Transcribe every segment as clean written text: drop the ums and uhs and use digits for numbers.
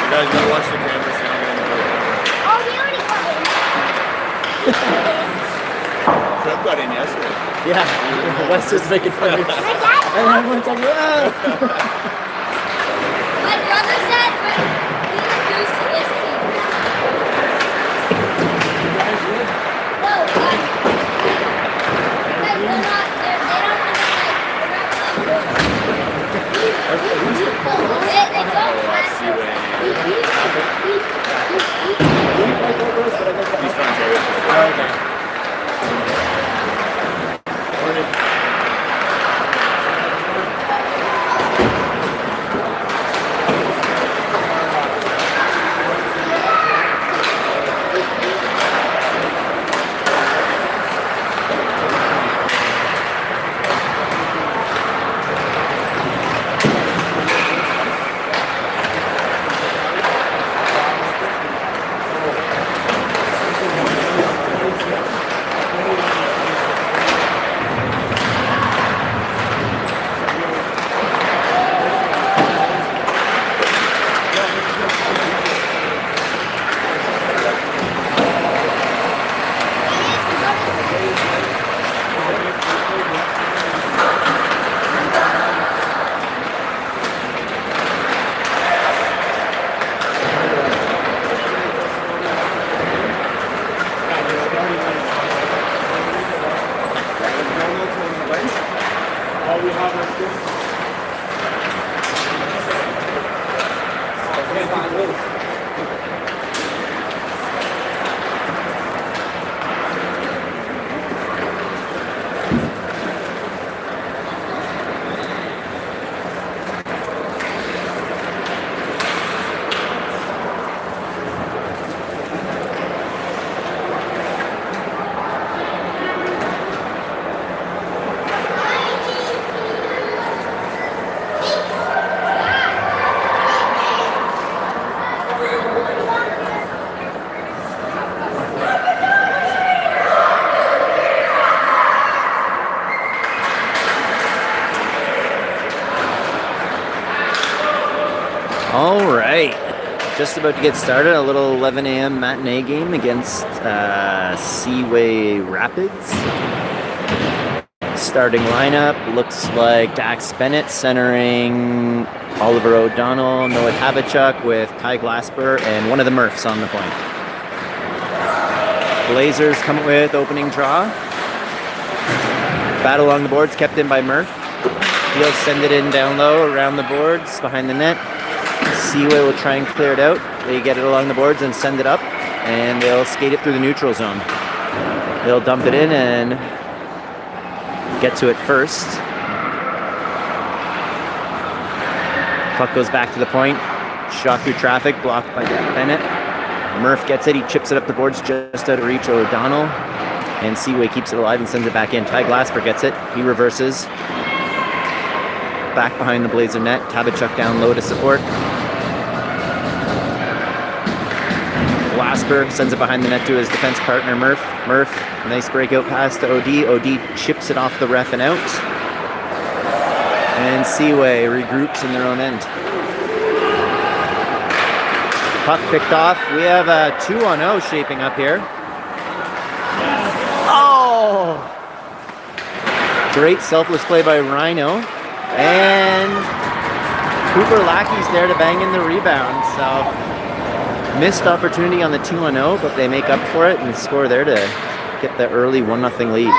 Guys, gotta watch the camera. Oh, we already got it. Trev got in yesterday. Yeah, Wes is making fun of me. And everyone's like, whoa! My brother said we were used to this team. No, because they're not, they don't they don't pass. Seaway. He's from Ontario. Okay. All right, just about to get started. A little 11 a.m. matinee game against Seaway Rapids. Starting lineup looks like Dax Bennett centering Oliver O'Donnell, Noah Habachuk with Ty Glasper, and one of the Murphs on the point. Blazers come with opening draw. Battle along the boards kept in by Murph. He'll send it in down low around the boards behind the net. Seaway will try and clear it out. They get it along the boards and send it up, and they'll skate it through the neutral zone. They'll dump it in and get to it first. Puck goes back to the point. Shot through traffic, blocked by Bennett. Murph gets it. He chips it up the boards just out of reach of O'Donnell. And Seaway keeps it alive and sends it back in. Ty Glasper gets it. He reverses. Back behind the Blazer net. Tabachuk down low to support. Glasper sends it behind the net to his defense partner, Murph. Murph, nice breakout pass to OD. OD chips it off the ref and out. And Seaway regroups in their own end. Puck picked off. We have a 2-on-0 shaping up here. Oh! Great selfless play by Rhino. And Cooper Lackey's there to bang in the rebound. So missed opportunity on the 2-on-0, but they make up for it and score there to get the early 1-0 lead.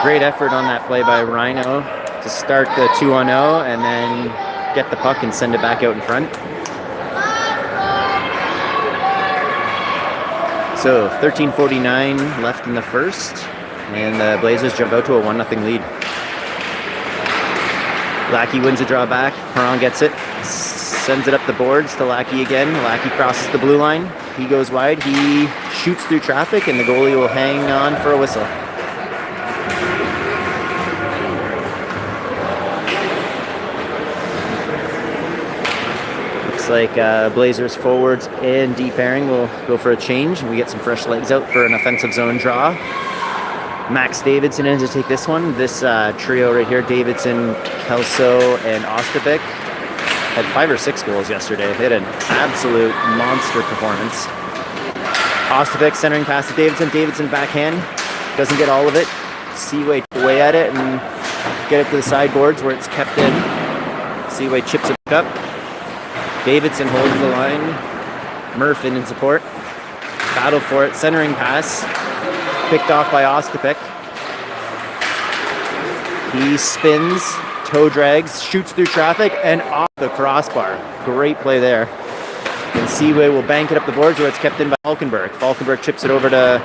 Great effort on that play by Rhino to start the 2-on-0 and then get the puck and send it back out in front. So 13:49 left in the first, and the Blazers jump out to a 1-0 lead. Lackey wins a draw back. Perron gets it. Sends it up the boards to Lackey again. Lackey crosses the blue line. He goes wide. He shoots through traffic, and the goalie will hang on for a whistle. Looks like Blazers forwards and D pairing will go for a change. We get some fresh legs out for an offensive zone draw. Max Davidson in to take this one. This trio right here, Davidson, Kelso, and Ostapik, had 5 or 6 goals yesterday. They had an absolute monster performance. Ostapik centering pass to Davidson. Davidson backhand. Doesn't get all of it. Seaway away at it and get it to the sideboards where it's kept in. Seaway chips it up. Davidson holds the line. Murph in support. Battle for it. Centering pass. Picked off by Ostapik. He spins, toe drags, shoots through traffic, and off the crossbar. Great play there. And Seaway will bank it up the boards where it's kept in by Falkenberg. Falkenberg chips it over to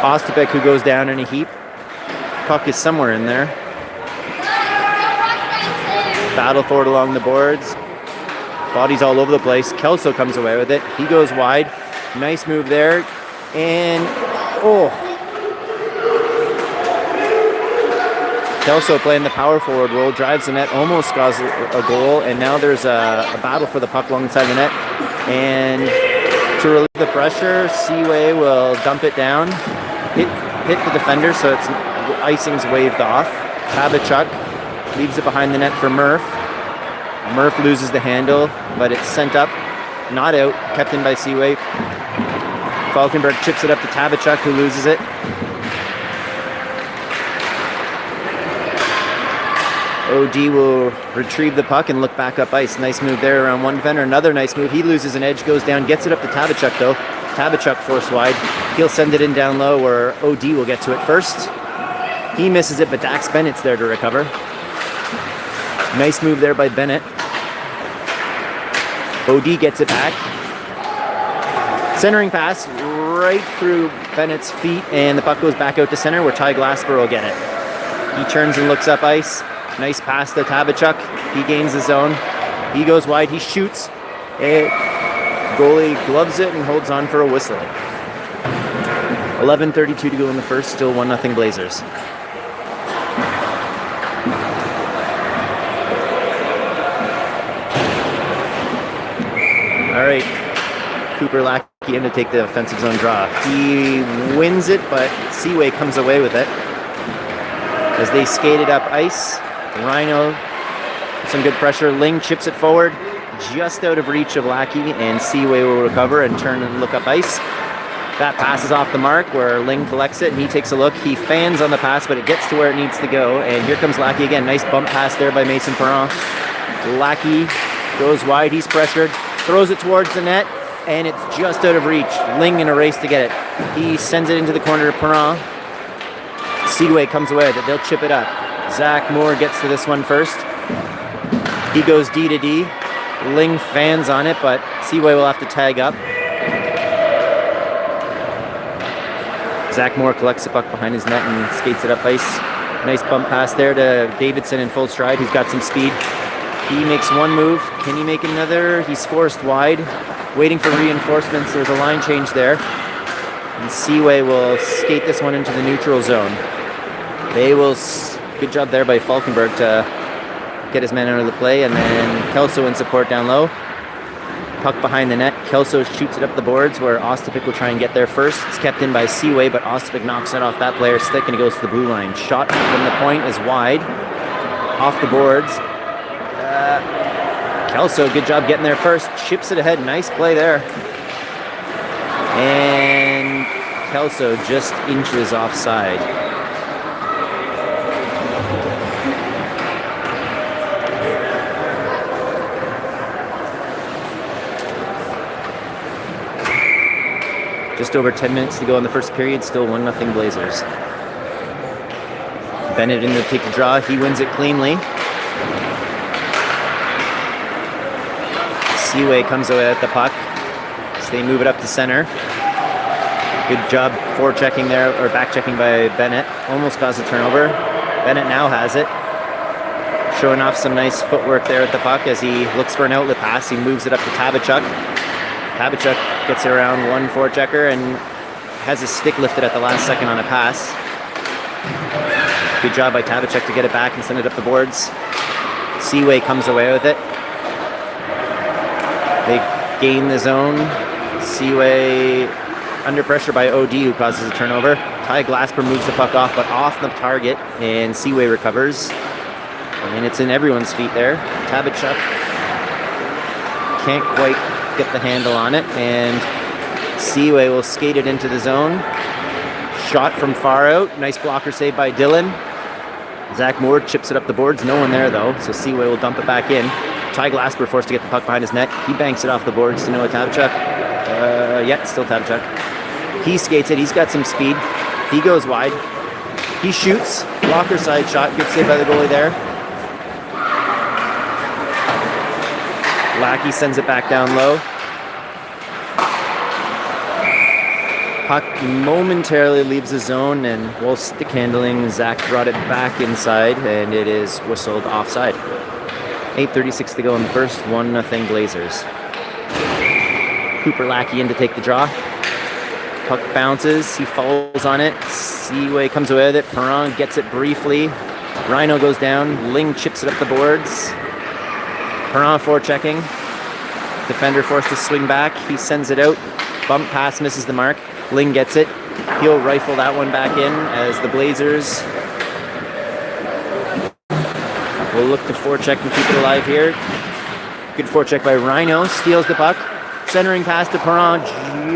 Ostapik, who goes down in a heap. Puck is somewhere in there. Battle for it along the boards. Bodies all over the place. Kelso comes away with it. He goes wide. Nice move there. And Kelso playing the power forward role, drives the net, almost scores a goal, and now there's a battle for the puck alongside the net. And to relieve the pressure, Seaway will dump it down, hit the defender, so it's icing's waved off. Tabachuk leaves it behind the net for Murph. Murph loses the handle, but it's sent up, not out, kept in by Seaway. Falkenberg chips it up to Tabachuk, who loses it. OD will retrieve the puck and look back up ice. Nice move there around one defender. Another nice move. He loses an edge, goes down, gets it up to Tabachuk though. Tabachuk forced wide. He'll send it in down low where OD will get to it first. He misses it, but Dax Bennett's there to recover. Nice move there by Bennett. OD gets it back. Centering pass right through Bennett's feet, and the puck goes back out to center where Ty Glasper will get it. He turns and looks up ice. Nice pass to Tabachuk. He gains the zone. He goes wide. He shoots. Goalie gloves it and holds on for a whistle. 11:32 to go in the first. Still 1-0 Blazers. All right. Cooper Lackey in to take the offensive zone draw. He wins it, but Seaway comes away with it. As they skated up ice, Rhino, some good pressure. Ling chips it forward, just out of reach of Lackey, and Seaway will recover and turn and look up ice. That passes off the mark where Ling collects it, and he takes a look. He fans on the pass, but it gets to where it needs to go, and here comes Lackey again. Nice bump pass there by Mason Perron. Lackey goes wide, he's pressured, throws it towards the net, and it's just out of reach. Ling in a race to get it. He sends it into the corner to Perron. Seaway comes away with it. They'll chip it up. Zach Moore gets to this one first. He goes D to D. Ling fans on it, but Seaway will have to tag up. Zach Moore collects the puck behind his net and skates it up ice. Nice bump pass there to Davidson in full stride, who's got some speed. He makes one move. Can he make another? He's forced wide, waiting for reinforcements. There's a line change there. And Seaway will skate this one into the neutral zone. They will, good job there by Falkenberg to get his man out of the play, and then Kelso in support down low. Puck behind the net. Kelso shoots it up the boards where Ostapik will try and get there first. It's kept in by Seaway, but Ostapik knocks it off that player's stick and it goes to the blue line. Shot from the point is wide, off the boards. Kelso, good job getting there first. Chips it ahead. Nice play there. And Kelso just inches offside. Just over 10 minutes to go in the first period. Still 1-0 Blazers. Bennett in to take the draw. He wins it cleanly. Seaway comes away at the puck. So they move it up to center. Good job forechecking there, or back checking by Bennett. Almost caused a turnover. Bennett now has it. Showing off some nice footwork there at the puck as he looks for an outlet pass. He moves it up to Tabachuk. Tabachuk gets it around one forechecker and has his stick lifted at the last second on a pass. Good job by Tabachuk to get it back and send it up the boards. Seaway comes away with it. They gain the zone. Seaway under pressure by OD, who causes a turnover. Ty Glasper moves the puck off, but off the target, and Seaway recovers. And it's in everyone's feet there. Tabachuk can't quite get the handle on it, and Seaway will skate it into the zone. Shot from far out. Nice blocker save by Dylan. Zach Moore chips it up the boards. No one there, though, so Seaway will dump it back in. Ty Glasper forced to get the puck behind his net. He banks it off the boards to Noah Tabachuk. Still Tabachuk. He skates it. He's got some speed. He goes wide. He shoots. Blocker side shot. Good save by the goalie there. Lackey sends it back down low. Puck momentarily leaves the zone, and while stick handling, Zach brought it back inside, and it is whistled offside. 8:36 to go in the first, 1-0 Blazers. Cooper Lackey in to take the draw. Puck bounces, he falls on it. Seaway comes away with it. Perron gets it briefly. Rhino goes down. Ling chips it up the boards. Perron forechecking. Defender forced to swing back. He sends it out. Bump pass misses the mark. Ling gets it. He'll rifle that one back in as the Blazers will look to forecheck and keep it alive here. Good forecheck by Rhino. Steals the puck. Centering pass to Perron.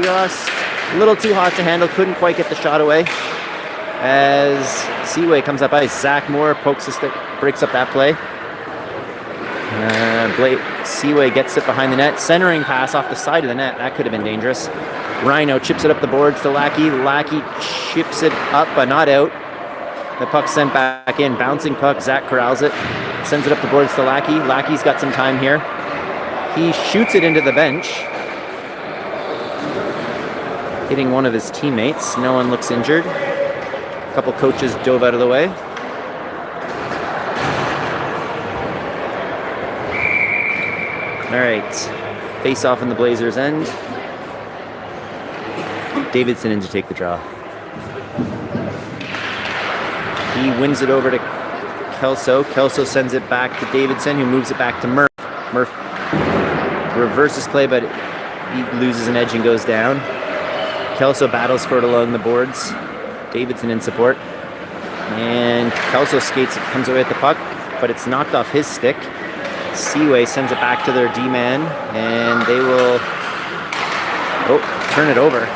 Just a little too hot to handle. Couldn't quite get the shot away. As Seaway comes up ice. Zach Moore pokes the stick. Breaks up that play. Seaway gets it behind the net. Centering pass off the side of the net. That could have been dangerous. Rhino chips it up the boards to Lackey. Lackey chips it up, but not out. The puck sent back in. Bouncing puck. Zach corrals it. Sends it up the boards to Lackey. Lackey's got some time here. He shoots it into the bench, hitting one of his teammates. No one looks injured. A couple coaches dove out of the way. All right, face off in the Blazers' end. Davidson in to take the draw. He wins it over to Kelso. Kelso sends it back to Davidson, who moves it back to Murph. Murph reverses play, but he loses an edge and goes down. Kelso battles for it along the boards. Davidson in support. And Kelso skates, comes away at the puck, but it's knocked off his stick. Seaway sends it back to their D-man, and they will turn it over.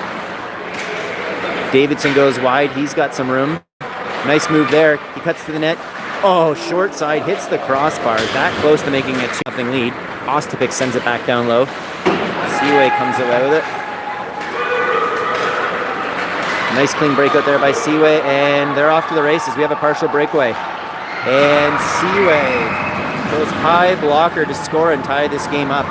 Davidson goes wide. He's got some room. Nice move there. He cuts to the net. Oh, short side, hits the crossbar. That close to making a 2-0 lead. Ostapik sends it back down low. Seaway comes away with it. Nice clean breakout there by Seaway, and they're off to the races. We have a partial breakaway. And Seaway goes high blocker to score and tie this game up.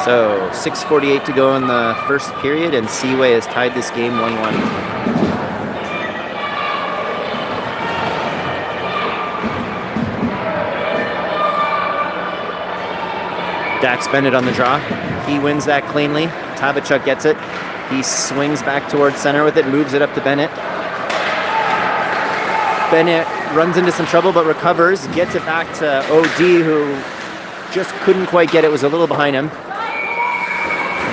So 6:48 to go in the first period, and Seaway has tied this game 1-1. Dax Bennett on the draw. He wins that cleanly. Tabachuk gets it. He swings back towards center with it, moves it up to Bennett. Bennett runs into some trouble but recovers, gets it back to OD, who just couldn't quite get it, was a little behind him.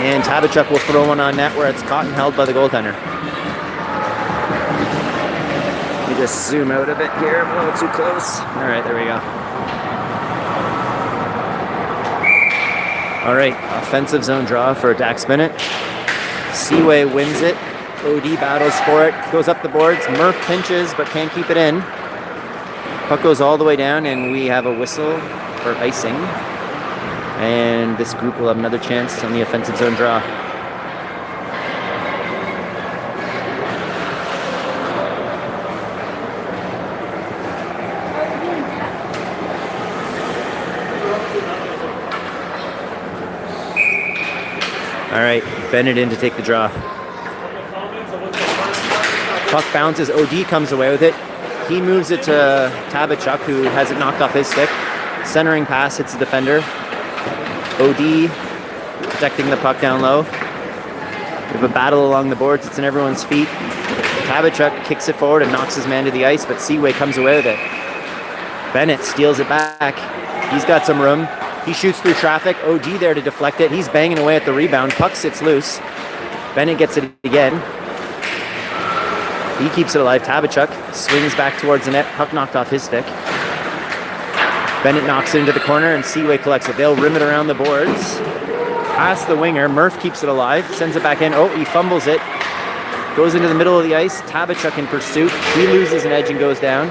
And Tabachuk will throw one on net where it's caught and held by the goaltender. Let me just zoom out a bit here, I'm a little too close. All right, there we go. All right, offensive zone draw for Dax Bennett. Seaway wins it. OD battles for it, goes up the boards. Murph pinches but can't keep it in. Puck goes all the way down, and we have a whistle for icing. And this group will have another chance on the offensive zone draw. All right, Bennett in to take the draw. Puck bounces, OD comes away with it. He moves it to Tabachuk, who has it knocked off his stick. Centering pass hits the defender. OD protecting the puck down low. We have a battle along the boards. It's in everyone's feet. Tabachuk kicks it forward and knocks his man to the ice, but Seaway comes away with it. Bennett steals it back. He's got some room. He shoots through traffic. OD there to deflect it. He's banging away at the rebound. Puck sits loose. Bennett gets it again. He keeps it alive. Tabachuk swings back towards the net. Puck knocked off his stick. Bennett knocks it into the corner and Seaway collects it. They'll rim it around the boards. Past the winger. Murph keeps it alive. Sends it back in. Oh, he fumbles it. Goes into the middle of the ice. Tabachuk in pursuit. He loses an edge and goes down.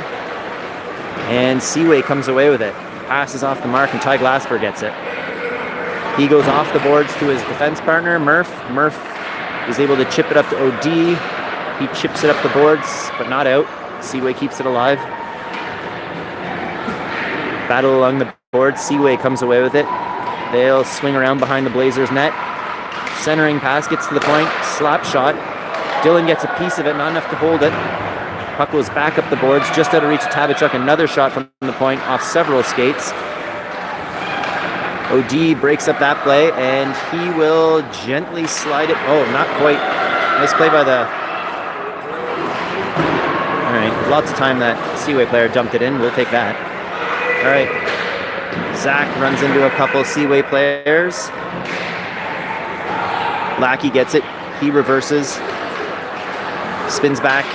And Seaway comes away with it. Passes off the mark and Ty Glasper gets it. He goes off the boards to his defense partner, Murph. Murph is able to chip it up to OD. He chips it up the boards, but not out. Seaway keeps it alive. Battle along the boards. Seaway comes away with it. They'll swing around behind the Blazers' net. Centering pass gets to the point. Slap shot. Dylan gets a piece of it, not enough to hold it. Puck goes back up the boards, just out of reach of Tabachuk. Another shot from the point off several skates. OD breaks up that play, and he will gently slide it. Oh, not quite. Nice play by the... All right, lots of time that Seaway player dumped it in. We'll take that. All right. Zach runs into a couple Seaway players. Lackey gets it. He reverses. Spins back.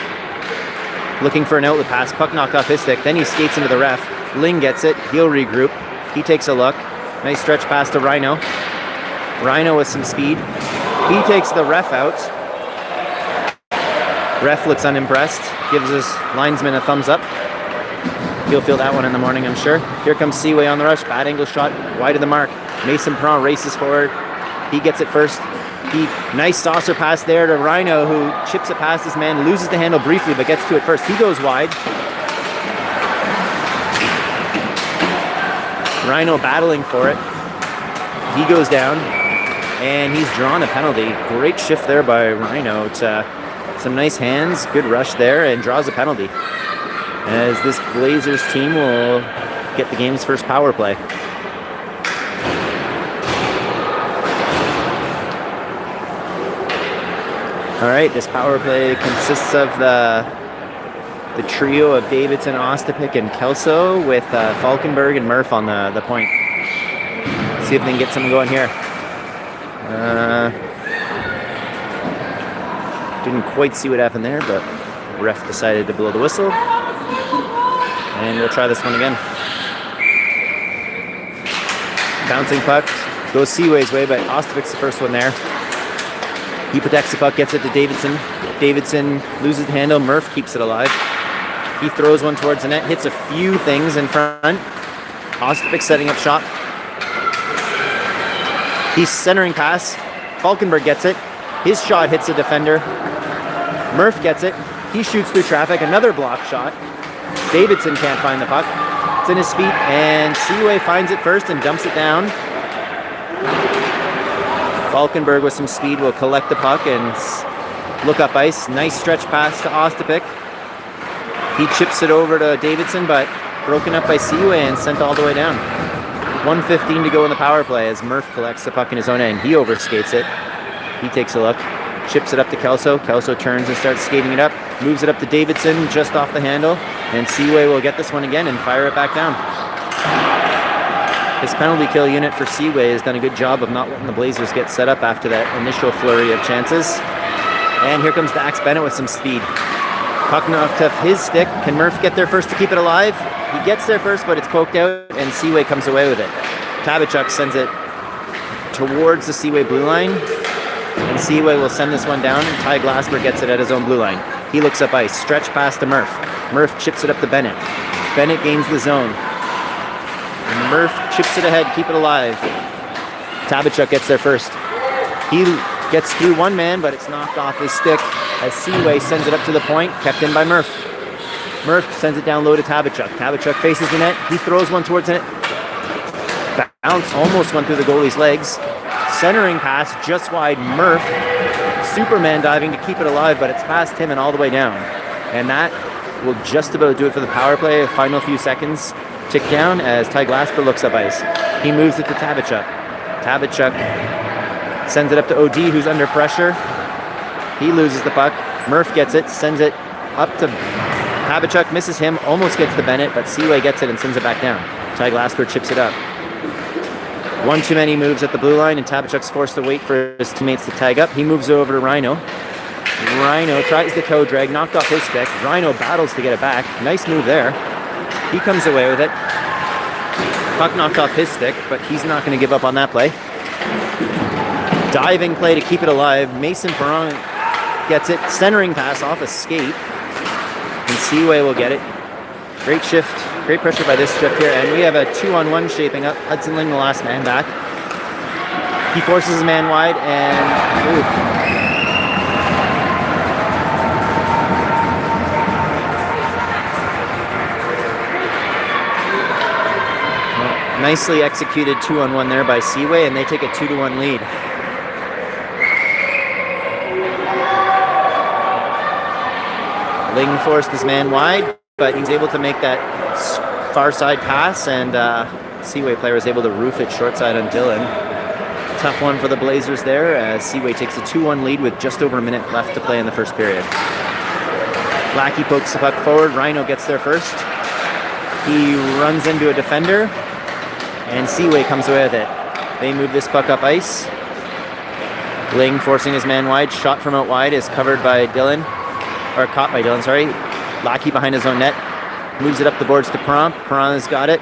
Looking for an outlet pass. Puck knocked off his stick. Then he skates into the ref. Ling gets it. He'll regroup. He takes a look. Nice stretch pass to Rhino. Rhino with some speed. He takes the ref out. Ref looks unimpressed. Gives his linesman a thumbs up. He'll feel that one in the morning, I'm sure. Here comes Seaway on the rush. Bad angle shot. Wide of the mark. Mason Perron races forward. He gets it first. Nice saucer pass there to Rhino, who chips it past his man, loses the handle briefly, but gets to it first. He goes wide. Rhino battling for it. He goes down, and he's drawn a penalty. Great shift there by Rhino. Some nice hands, good rush there, and draws a penalty. As this Blazers team will get the game's first power play. All right, this power play consists of the trio of Davidson, Ostapik, and Kelso with Falkenberg and Murph on the point. See if they can get something going here. Didn't quite see what happened there, but the ref decided to blow the whistle. And we'll try this one again. Bouncing puck goes Seaway's way, but Ostapik's the first one there. He protects the puck, gets it to Davidson. Davidson loses the handle. Murph keeps it alive. He throws one towards the net, hits a few things in front. Ostapik setting up shot. He's centering pass. Falkenberg gets it. His shot hits the defender. Murph gets it. He shoots through traffic. Another block shot. Davidson can't find the puck. It's in his feet, and Seaway finds it first and dumps it down. Falkenberg with some speed will collect the puck and look up ice. Nice stretch pass to Ostapik. He chips it over to Davidson, but broken up by Seaway and sent all the way down. 1:15 to go in the power play as Murph collects the puck in his own end. He overskates it. He takes a look. Chips it up to Kelso. Kelso turns and starts skating it up. Moves it up to Davidson just off the handle. And Seaway will get this one again and fire it back down. This penalty kill unit for Seaway has done a good job of not letting the Blazers get set up after that initial flurry of chances. And here comes Dax Bennett with some speed. Puck knocked off his stick. Can Murph get there first to keep it alive? He gets there first, but it's poked out, and Seaway comes away with it. Tabachuk sends it towards the Seaway blue line, and Seaway will send this one down, and Ty Glasper gets it at his own blue line. He looks up ice. Stretch pass to Murph. Murph chips it up to Bennett. Bennett gains the zone. Murph chips it ahead, keep it alive. Tabachuk gets there first. He gets through one man, but it's knocked off his stick as Seaway sends it up to the point, kept in by Murph. Murph sends it down low to Tabachuk. Tabachuk faces the net. He throws one towards the net. Bounce almost went through the goalie's legs. Centering pass just wide. Murph, Superman diving to keep it alive, but it's past him and all the way down. And that will just about do it for the power play. Final few seconds tick down as Ty Glasper looks up ice. He moves it to Tabachuk. Tabachuk sends it up to OD, who's under pressure. He loses the puck. Murph gets it, sends it up to Tabachuk, misses him, almost gets to Bennett, but Seaway gets it and sends it back down. Ty Glasper chips it up. One too many moves at the blue line, and Tabachuk's forced to wait for his teammates to tag up. He moves over to Rhino. Rhino tries the toe drag, knocked off his stick. Rhino battles to get it back. Nice move there. He comes away with it. Puck knocked off his stick, but he's not going to give up on that play. Diving play to keep it alive. Mason Perron gets it. Centering pass off a skate. And Seaway will get it. Great shift. Great pressure by this shift here. And we have a 2-on-1 shaping up. Hudson Ling, the last man back. He forces his man wide and... Ooh. Nicely executed 2-on-1 there by Seaway, and they take a 2-1 lead. Ling forced his man wide, but he's able to make that far side pass, and Seaway player was able to roof it short side on Dylan. Tough one for the Blazers there, as Seaway takes a 2-1 lead with just over a minute left to play in the first period. Lackey pokes the puck forward. Rhino gets there first. He runs into a defender, and Seaway comes away with it. They move this puck up ice. Ling forcing his man wide. Shot from out wide is covered by Dylan. Or caught by Dylan, sorry. Lackey behind his own net. Moves it up the boards to Perron. Perron has got it.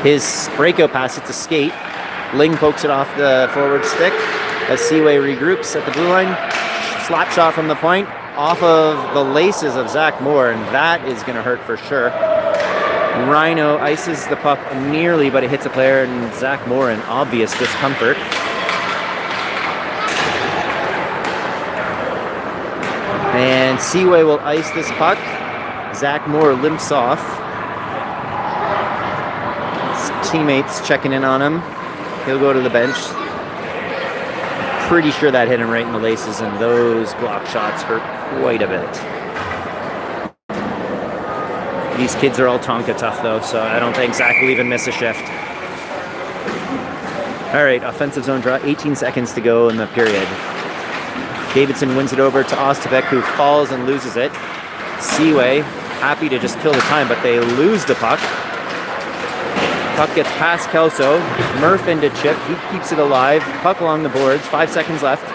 His breakout pass hits a skate. Ling pokes it off the forward stick as Seaway regroups at the blue line. Slap shot from the point. Off of the laces of Zach Moore, and that is going to hurt for sure. Rhino ices the puck nearly, but it hits a player, and Zach Moore in obvious discomfort. And Seaway will ice this puck. Zach Moore limps off. His teammates checking in on him. He'll go to the bench. Pretty sure that hit him right in the laces, and those block shots hurt quite a bit. These kids are all Tonka tough, though, so I don't think Zach will even miss a shift. All right, offensive zone draw, 18 seconds to go in the period. Davidson wins it over to Ostapek, who falls and loses it. Seaway, happy to just kill the time, but they lose the puck. Puck gets past Kelso. Murph into chip. He keeps it alive. Puck along the boards. 5 seconds left.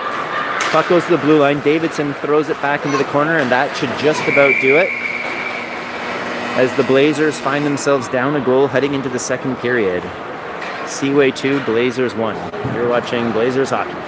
Puck goes to the blue line. Davidson throws it back into the corner, and that should just about do it, as the Blazers find themselves down a goal heading into the second period. Seaway 2, Blazers 1. You're watching Blazers Hockey.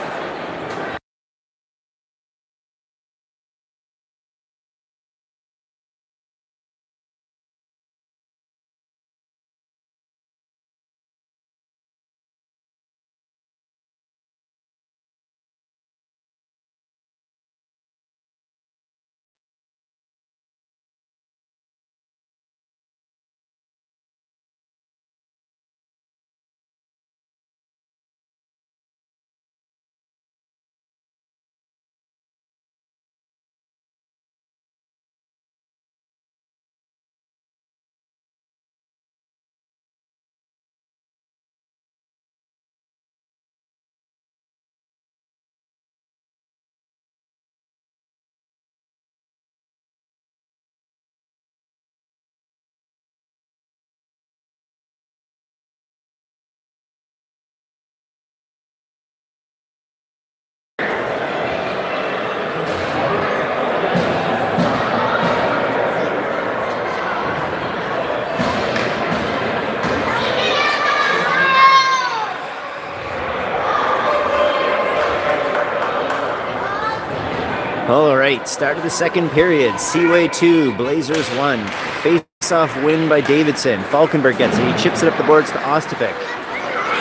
All right, start of the second period. Seaway 2, Blazers 1. Face-off win by Davidson. Falkenberg gets it. He chips it up the boards to Ostapek.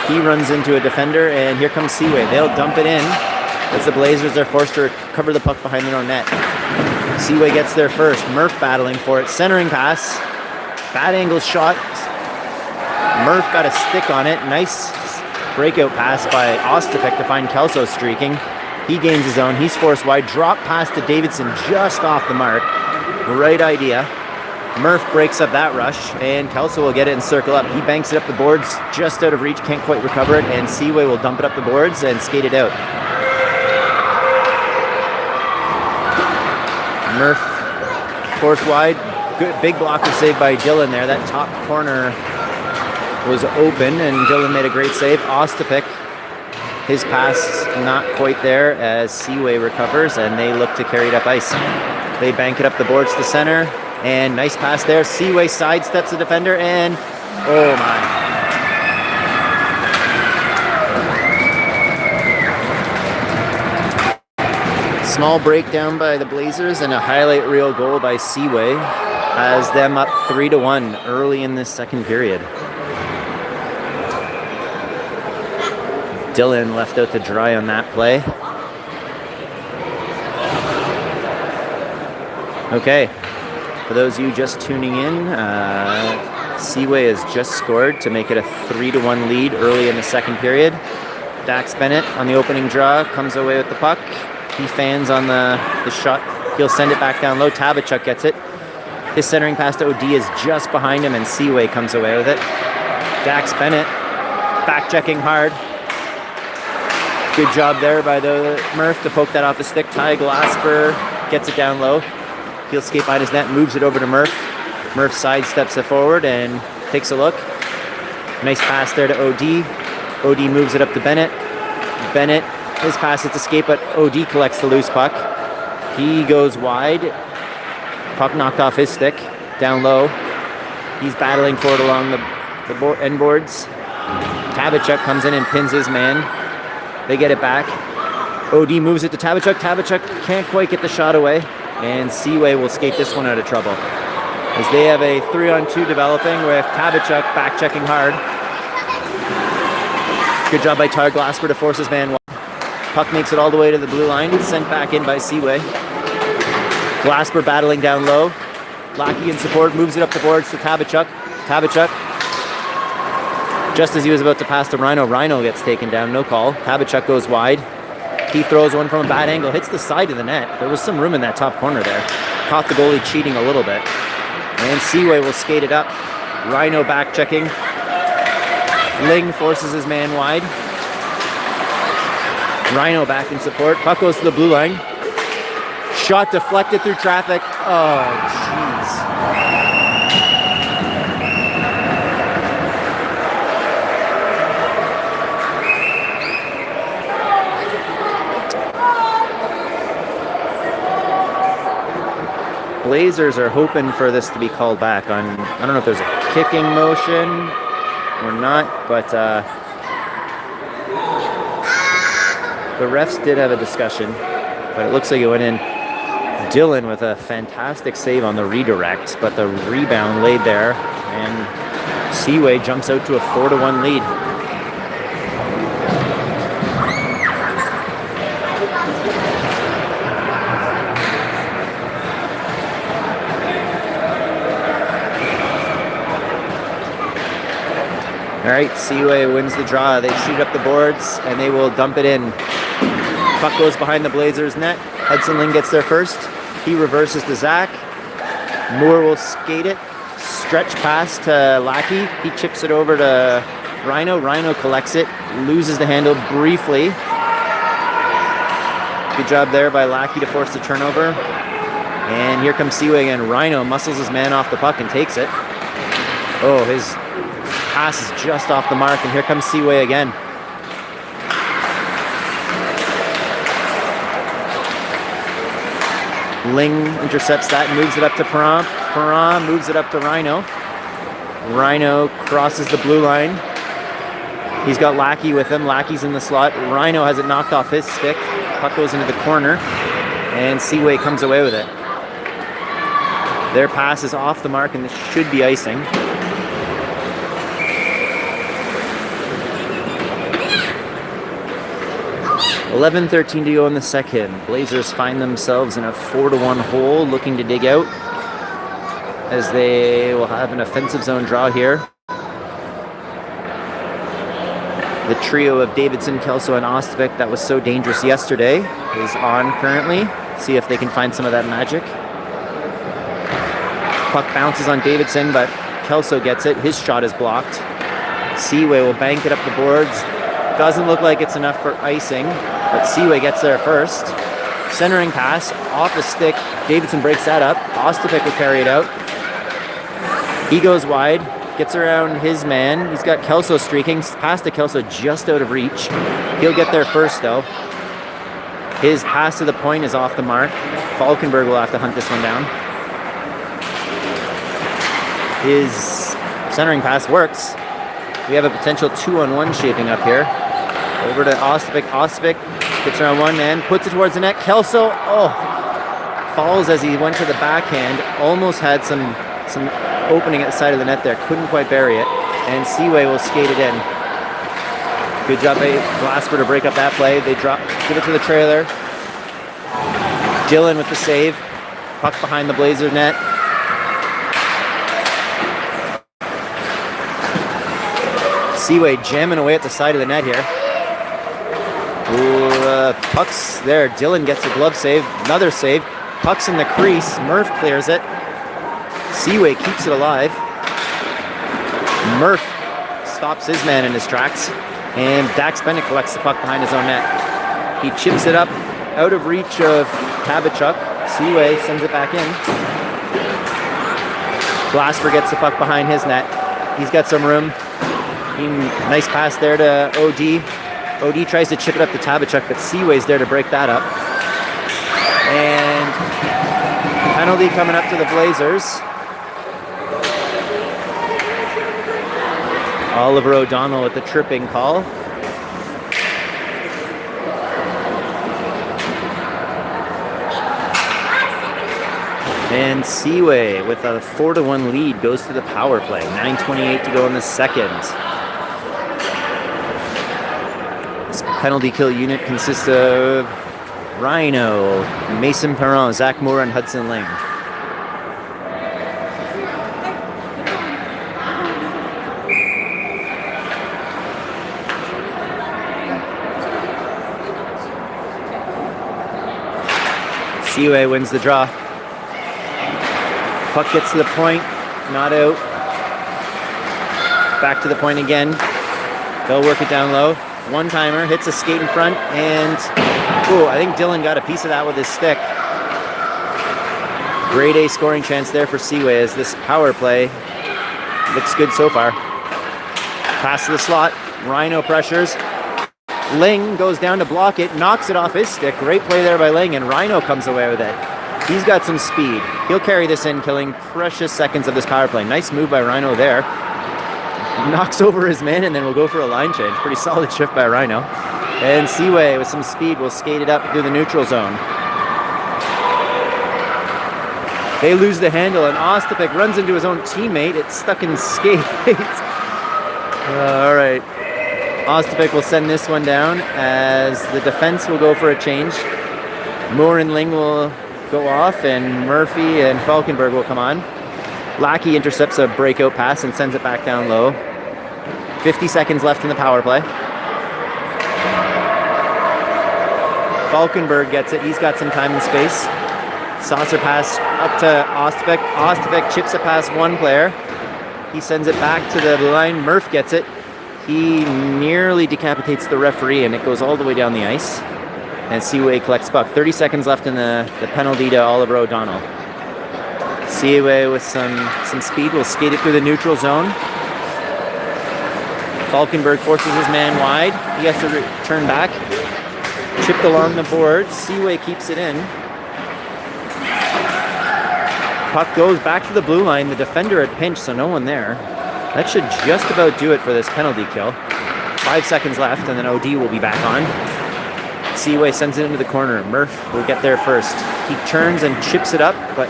He runs into a defender, and here comes Seaway. They'll dump it in as the Blazers are forced to recover the puck behind their own net. Seaway gets there first. Murph battling for it. Centering pass. Bad angle shot. Murph got a stick on it. Nice Breakout pass by Ostapik to find Kelso streaking. He gains his own. He's forced wide. Drop pass to Davidson just off the mark. Right idea. Murph breaks up that rush, and Kelso will get it and circle up. He banks it up the boards, just out of reach, can't quite recover it, and Seaway will dump it up the boards and skate it out. Murph forced wide. Good big blocker save by Dylan there. That top corner was open, and Dylan made a great save. Ostapik, his pass not quite there as Seaway recovers, and they look to carry it up ice. They bank it up the boards to center. And nice pass there. Seaway sidesteps the defender, and oh my. Small breakdown by the Blazers and a highlight reel goal by Seaway has them up 3-1 early in this second period. Dylan left out to dry on that play. Okay. For those of you just tuning in, Seaway has just scored to make it a 3-1 lead early in the second period. Dax Bennett on the opening draw comes away with the puck. He fans on the shot. He'll send it back down low. Tabachuk gets it. His centering pass to OD is just behind him, and Seaway comes away with it. Dax Bennett back checking hard. Good job there by the Murph to poke that off the stick. Ty Glasper gets it down low. He'll skate behind his net, moves it over to Murph. Murph sidesteps it forward and takes a look. Nice pass there to OD. OD moves it up to Bennett. Bennett, his pass is escape, but OD collects the loose puck. He goes wide. Puck knocked off his stick, down low. He's battling for it along the end boards. Tabachuk comes in and pins his man. They get it back. OD moves it to Tabachuk. Tabachuk can't quite get the shot away. And Seaway will skate this one out of trouble, as they have a 3-on-2 developing with Tabachuk back checking hard. Good job by Tar Glasper to force his man wide. Puck makes it all the way to the blue line, sent back in by Seaway. Glasper battling down low. Lackey in support, moves it up the boards to Tabachuk. Tabachuk, just as he was about to pass to Rhino, Rhino gets taken down, no call. Tabachuk goes wide. He throws one from a bad angle, hits the side of the net. There was some room in that top corner there. Caught the goalie cheating a little bit. And Seaway will skate it up. Rhino back checking. Ling forces his man wide. Rhino back in support. Puck goes to the blue line. Shot deflected through traffic. Oh, jeez. Blazers are hoping for this to be called back on, I don't know if there's a kicking motion or not, but the refs did have a discussion, but it looks like it went in. Dylan with a fantastic save on the redirect, but the rebound laid there, and Seaway jumps out to a 4-1 lead. All right, Seaway wins the draw. They shoot up the boards, and they will dump it in. Puck goes behind the Blazers' net. Hudson Ling gets there first. He reverses to Zach. Moore will skate it. Stretch pass to Lackey. He chips it over to Rhino. Rhino collects it, loses the handle briefly. Good job there by Lackey to force the turnover. And here comes Seaway again. Rhino muscles his man off the puck and takes it. Oh, his pass is just off the mark, and here comes Seaway again. Ling intercepts that and moves it up to Perron. Perron moves it up to Rhino. Rhino crosses the blue line. He's got Lackey with him. Lackey's in the slot. Rhino has it knocked off his stick. Puck goes into the corner, and Seaway comes away with it. Their pass is off the mark, and this should be icing. 11:13 to go in the second. Blazers find themselves in a 4-1 hole, looking to dig out, as they will have an offensive zone draw here. The trio of Davidson, Kelso, and Ostapik that was so dangerous yesterday is on currently. See if they can find some of that magic. Puck bounces on Davidson, but Kelso gets it. His shot is blocked. Seaway will bank it up the boards. Doesn't look like it's enough for icing, but Seaway gets there first. Centering pass, off the stick. Davidson breaks that up. Ostapik will carry it out. He goes wide, gets around his man. He's got Kelso streaking. Pass to Kelso just out of reach. He'll get there first, though. His pass to the point is off the mark. Falkenberg will have to hunt this one down. His centering pass works. We have a potential 2-on-1 shaping up here. Over to Ostapik. Ostapik gets around one man, puts it towards the net. Kelso, falls as he went to the backhand. Almost had some opening at the side of the net there. Couldn't quite bury it. And Seaway will skate it in. Good job by Glasper to break up that play. They give it to the trailer. Dylan with the save. Puck behind the Blazers net. Seaway jamming away at the side of the net here. Puck's there. Dylan gets a glove save. Another save. Puck's in the crease. Murph clears it. Seaway keeps it alive. Murph stops his man in his tracks. And Dax Bennett collects the puck behind his own net. He chips it up out of reach of Tabachuk. Seaway sends it back in. Glasper gets the puck behind his net. He's got some room. Nice pass there to OD. OD tries to chip it up to Tabachuk, but Seaway's there to break that up. And penalty coming up to the Blazers. Oliver O'Donnell with the tripping call. And Seaway with a 4-1 lead goes to the power play. 9:28 to go in the second. This penalty kill unit consists of Rhino, Mason Perron, Zach Moore, and Hudson Ling. Seaway wins the draw. Puck gets to the point, not out. Back to the point again. They'll work it down low. One-timer, hits a skate in front, and I think Dylan got a piece of that with his stick. Grade A scoring chance there for Seaway as this power play looks good so far. Pass to the slot. Rhino pressures. Ling goes down to block it, knocks it off his stick. Great play there by Ling, and Rhino comes away with it. He's got some speed. He'll carry this in, killing precious seconds of this power play. Nice move by Rhino there. Knocks over his man, and then we'll go for a line change. Pretty solid shift by Rhino. And Seaway, with some speed, will skate it up through the neutral zone. They lose the handle, and Ostapik runs into his own teammate. It's stuck in skates. All right. Ostapik will send this one down as the defense will go for a change. Moore and Ling will go off, and Murphy and Falkenberg will come on. Lackey intercepts a breakout pass and sends it back down low. 50 seconds left in the power play. Falkenberg gets it. He's got some time and space. Saucer pass up to Ostapik. Ostapik chips it past one player. He sends it back to the blue line. Murph gets it. He nearly decapitates the referee, and it goes all the way down the ice. And Seaway collects puck. 30 seconds left in the penalty to Oliver O'Donnell. Seaway with some speed will skate it through the neutral zone. Falkenberg forces his man wide. He has to turn back. Chipped along the board. Seaway keeps it in. Puck goes back to the blue line. The defender at pinch, so no one there. That should just about do it for this penalty kill. 5 seconds left, and then OD will be back on. Seaway sends it into the corner. Murph will get there first. He turns and chips it up, but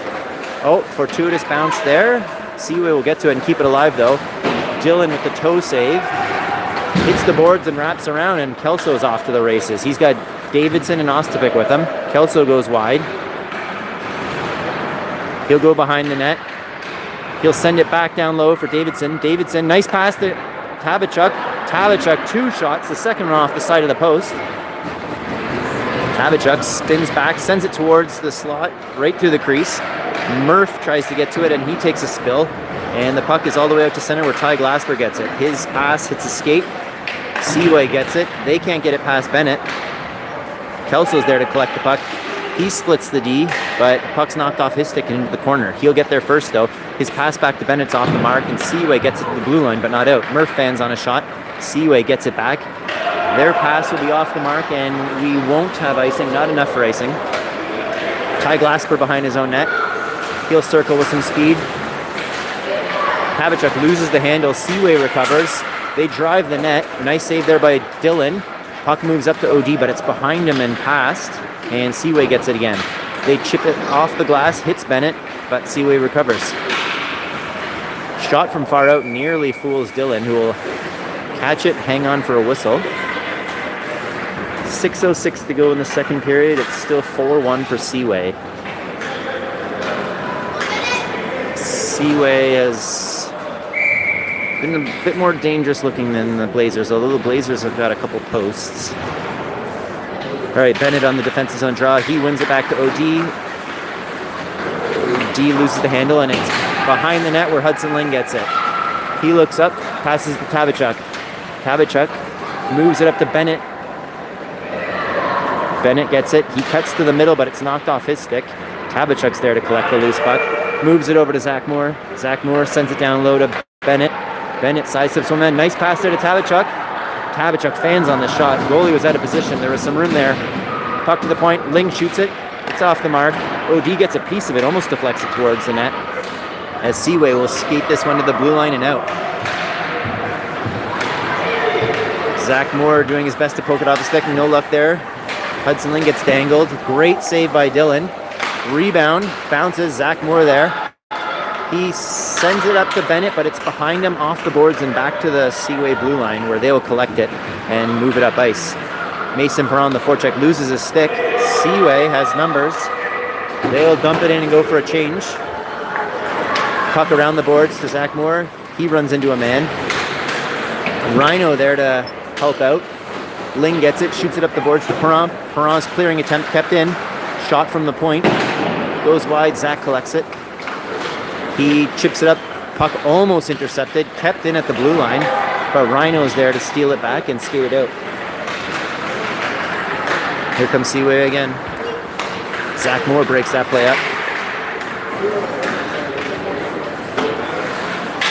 fortuitous bounce there. Seaway will get to it and keep it alive, though. Dylan with the toe save. Hits the boards and wraps around, and Kelso's off to the races. He's got Davidson and Ostapik with him. Kelso goes wide. He'll go behind the net. He'll send it back down low for Davidson. Davidson, nice pass to Tabachuk. Tavachuk 2 shots, the second one off the side of the post. Tavachuk spins back, sends it towards the slot, right through the crease. Murph tries to get to it, and he takes a spill. And the puck is all the way out to center where Ty Glasper gets it. His pass hits a skate. Seaway gets it. They can't get it past Bennett. Kelso's there to collect the puck. He splits the D, but the puck's knocked off his stick and into the corner. He'll get there first, though. His pass back to Bennett's off the mark, and Seaway gets it to the blue line, but not out. Murph fans on a shot. Seaway gets it back. Their pass will be off the mark, and we won't have icing. Not enough for icing. Ty Glasper behind his own net. He'll circle with some speed. Tavachuk loses the handle. Seaway recovers. They drive the net. Nice save there by Dylan. Puck moves up to OD, but it's behind him and past. And Seaway gets it again. They chip it off the glass, hits Bennett, but Seaway recovers. Shot from far out nearly fools Dylan, who will catch it, hang on for a whistle. 6:06 to go in the second period. It's still 4-1 for Seaway. Seaway has been a bit more dangerous looking than the Blazers, although the Blazers have got a couple posts. All right, Bennett on the defensive zone draw. He wins it back to OD. OD loses the handle, and it's behind the net where Hudson Ling gets it. He looks up, passes to Tavachuk. Tavachuk moves it up to Bennett. Bennett gets it. He cuts to the middle, but it's knocked off his stick. Tavachuk's there to collect the loose puck. Moves it over to Zach Moore. Zach Moore sends it down low to Bennett. Bennett sidesteps one man. Nice pass there to Tavachuk. Tavachuk fans on the shot. Goalie was out of position. There was some room there. Puck to the point. Ling shoots it. It's off the mark. OD gets a piece of it. Almost deflects it towards the net. As Seaway will skate this one to the blue line and out. Zach Moore doing his best to poke it off the stick. No luck there. Hudson Ling gets dangled. Great save by Dylan. Rebound. Bounces. Zach Moore there. He sends it up to Bennett, but it's behind him off the boards and back to the Seaway blue line where they will collect it and move it up ice. Mason Perron, the forecheck, loses his stick. Seaway has numbers. They'll dump it in and go for a change. Puck around the boards to Zach Moore. He runs into a man. Rhino there to help out. Ling gets it, shoots it up the boards to Perron. Perron's clearing attempt kept in. Shot from the point. Goes wide, Zach collects it. He chips it up, puck almost intercepted, kept in at the blue line, but Rhino's there to steal it back and skate it out. Here comes Seaway again. Zach Moore breaks that play up.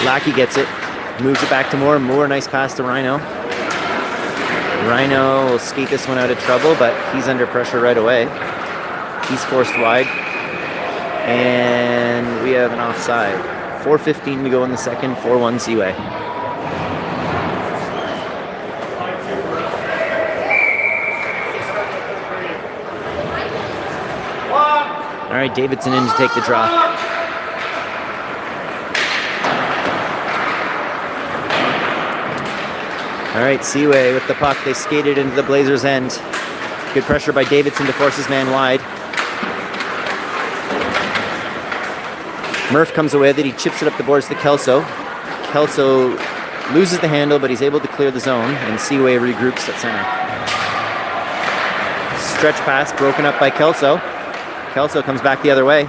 Lackey gets it, moves it back to Moore. Moore, nice pass to Rhino. Rhino will skate this one out of trouble, but he's under pressure right away. He's forced wide. And we have an offside. 4:15 to go in the second, 4-1 Seaway. All right, Davidson in to take the draw. All right, Seaway with the puck. They skated into the Blazers' end. Good pressure by Davidson to force his man wide. Murph comes away with it. He chips it up the boards to Kelso. Kelso loses the handle, but he's able to clear the zone, and Seaway regroups at center. Stretch pass broken up by Kelso. Kelso comes back the other way.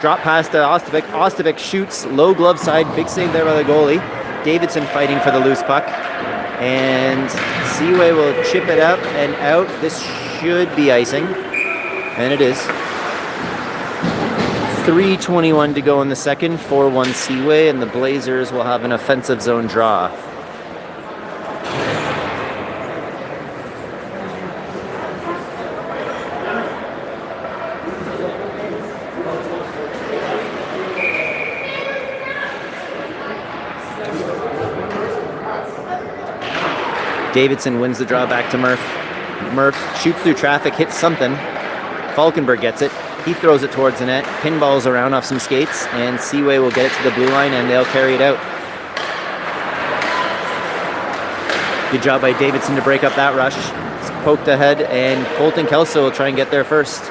Drop pass to Ostovic. Ostovic shoots, low glove side. Big save there by the goalie. Davidson fighting for the loose puck. And Seaway will chip it up and out. This should be icing. And it is. 3:21 to go in the second, 4-1 Seaway, and the Blazers will have an offensive zone draw. Davidson wins the draw back to Murph. Murph shoots through traffic, hits something. Falkenberg gets it. He throws it towards the net, pinballs around off some skates, and Seaway will get it to the blue line, and they'll carry it out. Good job by Davidson to break up that rush. It's poked ahead, and Colton Kelso will try and get there first.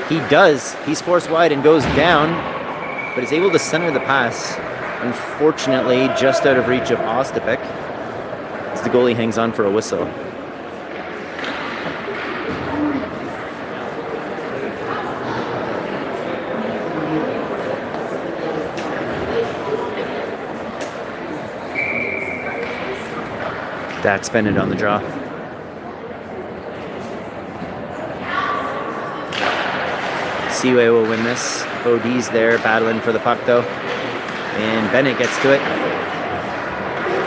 He does. He's forced wide and goes down, but is able to center the pass. Unfortunately, just out of reach of Ostopic. as the goalie hangs on for a whistle. Dax Bennett on the draw. Seaway will win this. OD's there battling for the puck though. And Bennett gets to it.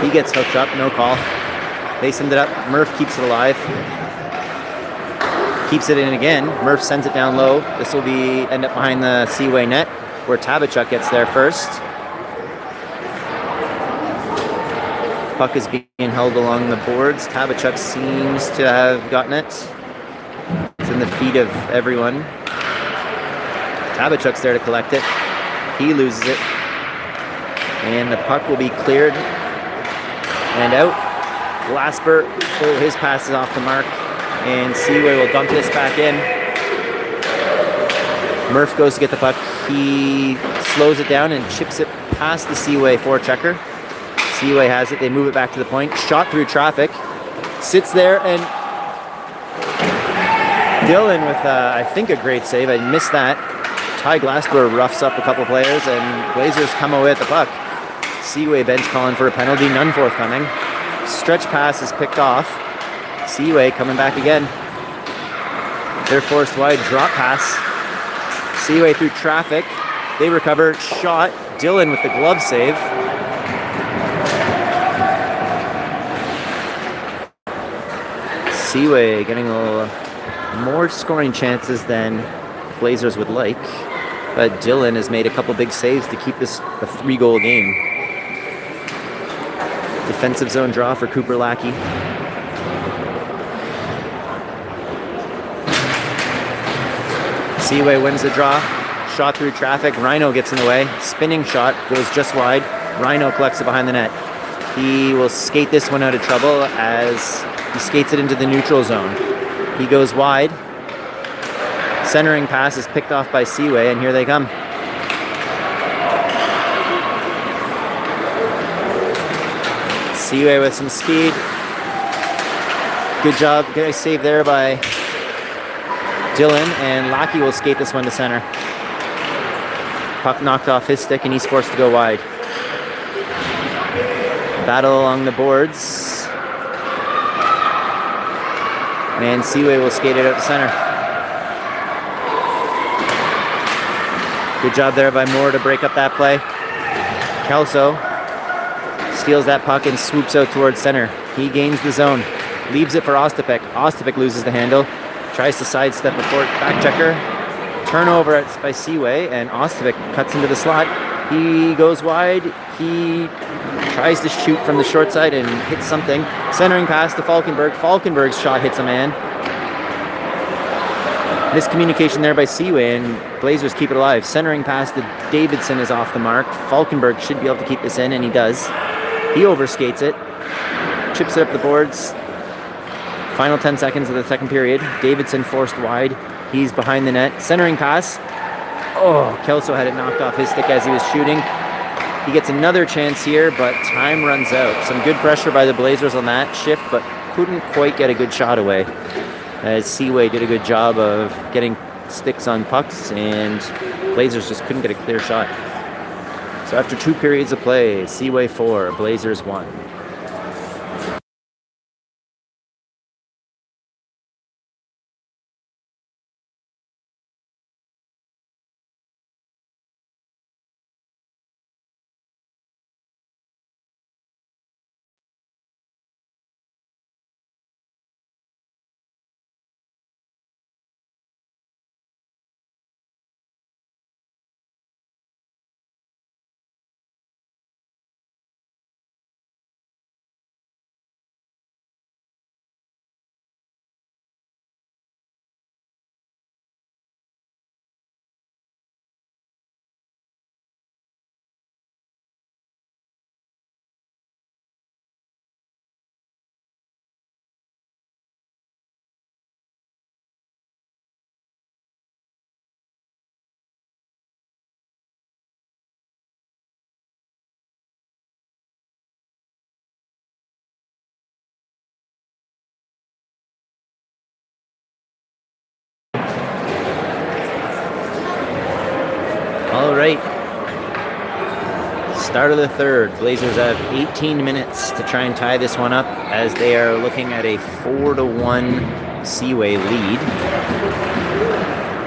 He gets hooked up, no call. They send it up. Murph keeps it alive. Keeps it in again. Murph sends it down low. This will be end up behind the Seaway net where Tabachuk gets there first. Puck is being held along the boards. Tabachuk seems to have gotten it. It's in the feet of everyone. Tabachuk's there to collect it. He loses it. And the puck will be cleared and out. Glasper, oh, his pass is off the mark. And Seaway will dump this back in. Murph goes to get the puck. He slows it down and chips it past the Seaway forechecker. Seaway has it. They move it back to the point. Shot through traffic. Sits there and Dylan with, I think, a great save. I missed that. Ty Glasper roughs up a couple players and Blazers come away at the puck. Seaway bench calling for a penalty. None forthcoming. Stretch pass is picked off. Seaway coming back again. They're forced wide. Drop pass. Seaway through traffic. They recover. Shot. Dylan with the glove save. Seaway getting a little more scoring chances than Blazers would like. But Dylan has made a couple big saves to keep this a 3-goal game. Defensive zone draw for Cooper Lackey. Seaway wins the draw. Shot through traffic. Rhino gets in the way. Spinning shot goes just wide. Rhino collects it behind the net. He will skate this one out of trouble as he skates it into the neutral zone. He goes wide. Centering pass is picked off by Seaway, and here they come. Seaway with some speed. Good job. Good save there by Dylan, and Lackey will skate this one to center. Puck knocked off his stick, and he's forced to go wide. Battle along the boards. And Seaway will skate it out to center. Good job there by Moore to break up that play. Kelso steals that puck and swoops out towards center. He gains the zone. Leaves it for Ostapek. Ostapek loses the handle. Tries to sidestep before back checker. Turnover by Seaway, and Ostapek cuts into the slot. He goes wide. He tries to shoot from the short side and hits something. Centering pass to Falkenberg. Falkenberg's shot hits a man. Miscommunication there by Seaway, and Blazers keep it alive. Centering pass to Davidson is off the mark. Falkenberg should be able to keep this in, and he does. He overskates it. Chips it up the boards. Final 10 seconds of the second period. Davidson forced wide. He's behind the net. Centering pass. Oh, Kelso had it knocked off his stick as he was shooting. He gets another chance here, but time runs out. Some good pressure by the Blazers on that shift, but couldn't quite get a good shot away. As Seaway did a good job of getting sticks on pucks, and Blazers just couldn't get a clear shot. So after 2 periods of play, Seaway 4, Blazers 1. Start of the third. Blazers have 18 minutes to try and tie this one up as they are looking at a 4-1 Seaway lead.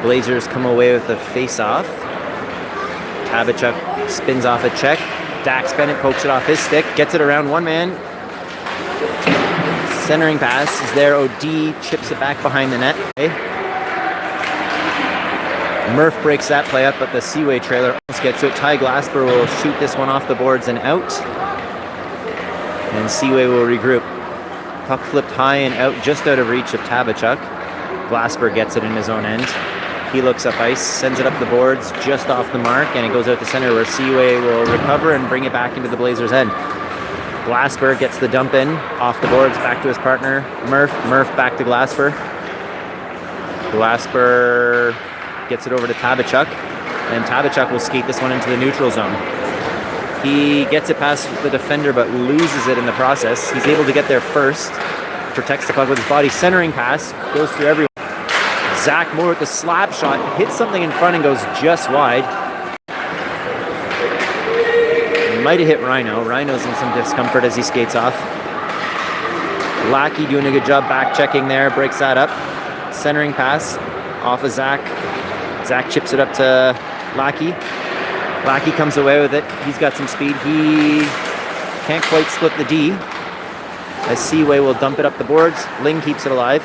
Blazers come away with a face-off. Tabachuk spins off a check. Dax Bennett pokes it off his stick, gets it around one man. Centering pass is there. OD chips it back behind the net. Okay. Murph breaks that play up, but the Seaway trailer almost gets to it. Ty Glasper will shoot this one off the boards and out. And Seaway will regroup. Puck flipped high and out, just out of reach of Tabachuk. Glasper gets it in his own end. He looks up ice, sends it up the boards, just off the mark, and it goes out the center where Seaway will recover and bring it back into the Blazers' end. Glasper gets the dump in, off the boards, back to his partner, Murph. Murph back to Glasper. Glasper gets it over to Tabachuk, and Tabachuk will skate this one into the neutral zone. He gets it past the defender, but loses it in the process. He's able to get there first, protects the puck with his body, centering pass, goes through everyone. Zach Moore with the slap shot, hits something in front and goes just wide. Might have hit Rhino. Rhino's in some discomfort as he skates off. Lackey doing a good job back checking there, breaks that up. Centering pass off of Zach. Zach chips it up to Lackey. Lackey comes away with it. He's got some speed. He can't quite split the D. As Seaway will dump it up the boards. Ling keeps it alive.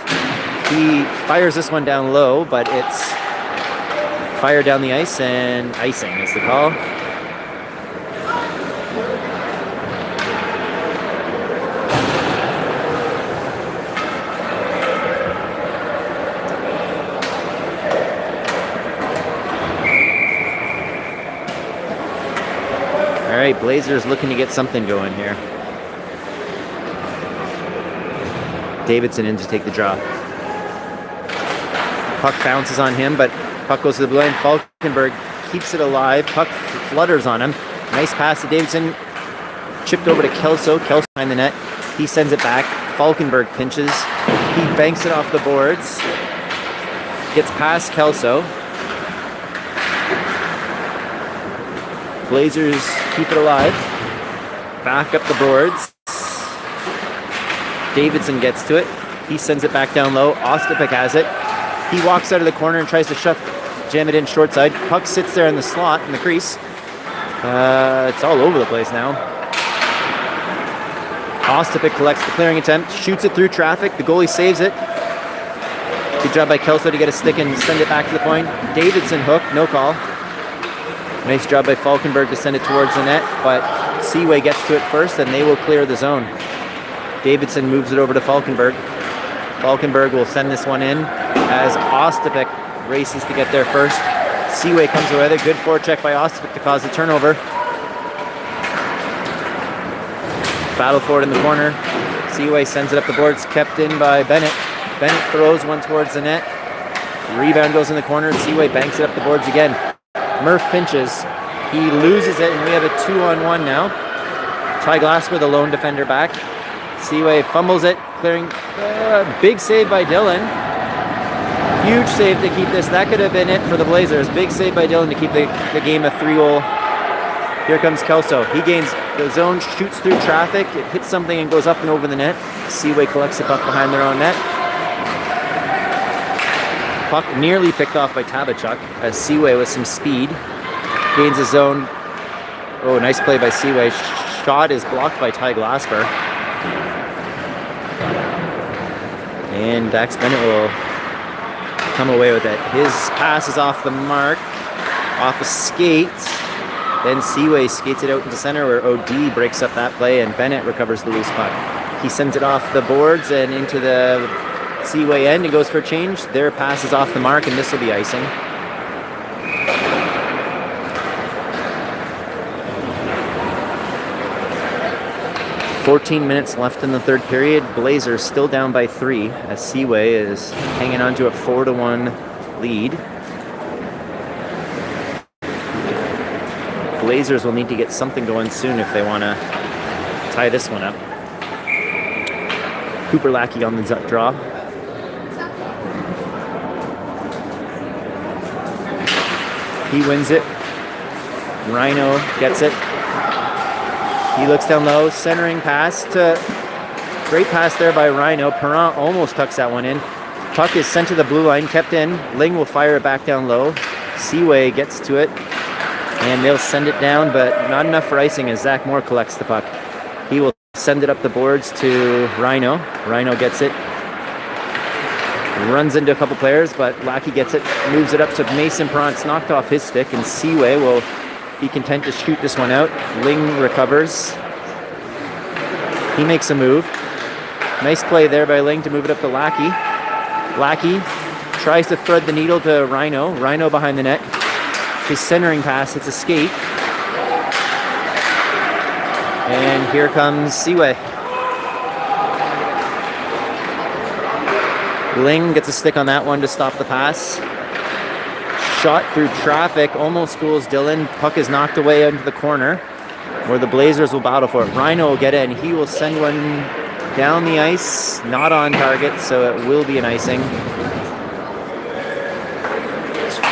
He fires this one down low, but it's fired down the ice, and icing is the call. All right, Blazers looking to get something going here. Davidson in to take the draw. Puck bounces on him, but puck goes to the blue line. Falkenberg keeps it alive. Puck flutters on him. Nice pass to Davidson. Chipped over to Kelso. Kelso behind the net. He sends it back. Falkenberg pinches. He banks it off the boards. Gets past Kelso. Blazers keep it alive. Back up the boards. Davidson gets to it. He sends it back down low. Ostapek has it. He walks out of the corner and tries to jam it in short side. Puck sits there in the slot, in the crease. It's all over the place now. Ostapek collects the clearing attempt, shoots it through traffic. The goalie saves it. Good job by Kelso to get a stick and send it back to the point. Davidson hook, no call. Nice job by Falkenberg to send it towards the net, but Seaway gets to it first and they will clear the zone. Davidson moves it over to Falkenberg. Falkenberg will send this one in as Ostapek races to get there first. Seaway comes away with it. Good forecheck by Ostapek to cause a turnover. Battle for it in the corner. Seaway sends it up the boards, kept in by Bennett. Bennett throws one towards the net. Rebound goes in the corner. Seaway banks it up the boards again. Murph pinches. He loses it, and we have a 2-on-1 now. Ty Glasper, the lone defender, back. Seaway fumbles it, clearing. Big save by Dylan. Huge save to keep this. That could have been it for the Blazers. Big save by Dylan to keep the game a 3-goal. Here comes Kelso. He gains the zone, shoots through traffic. It hits something and goes up and over the net. Seaway collects the puck behind their own net. Puck nearly picked off by Tabachuk as Seaway with some speed gains the zone. Oh, nice play by Seaway. Shot is blocked by Ty Glasper. And Dax Bennett will come away with it. His pass is off the mark, off a skate. Then Seaway skates it out into center where OD breaks up that play and Bennett recovers the loose puck. He sends it off the boards and into the Seaway end and goes for a change. Their pass is off the mark and this will be icing. "14 minutes left in the third period. Blazers still down by 3 as Seaway is hanging on to a 4-1 lead. Blazers will need to get something going soon if they want to tie this one up. Cooper Lackey on the draw. He wins it. Rhino gets it. He looks down low, centering pass to... Great pass there by Rhino. Perrin almost tucks that one in. Puck is sent to the blue line, kept in. Ling will fire it back down low. Seaway gets to it, and they'll send it down, but not enough for icing as Zach Moore collects the puck. He will send it up the boards to Rhino. Rhino gets it. Runs into a couple players, but Lackey gets it. Moves it up to Mason Perrin. It's knocked off his stick, and Seaway will be content to shoot this one out. Ling recovers. He makes a move. Nice play there by Ling to move it up to Lackey. Lackey tries to thread the needle to Rhino. Rhino behind the net. His centering pass, it's a skate. And here comes Seaway. Ling gets a stick on that one to stop the pass. Shot through traffic, almost fools Dylan. Puck is knocked away into the corner where the Blazers will battle for it. Rhino will get it, and he will send one down the ice. Not on target, so it will be an icing.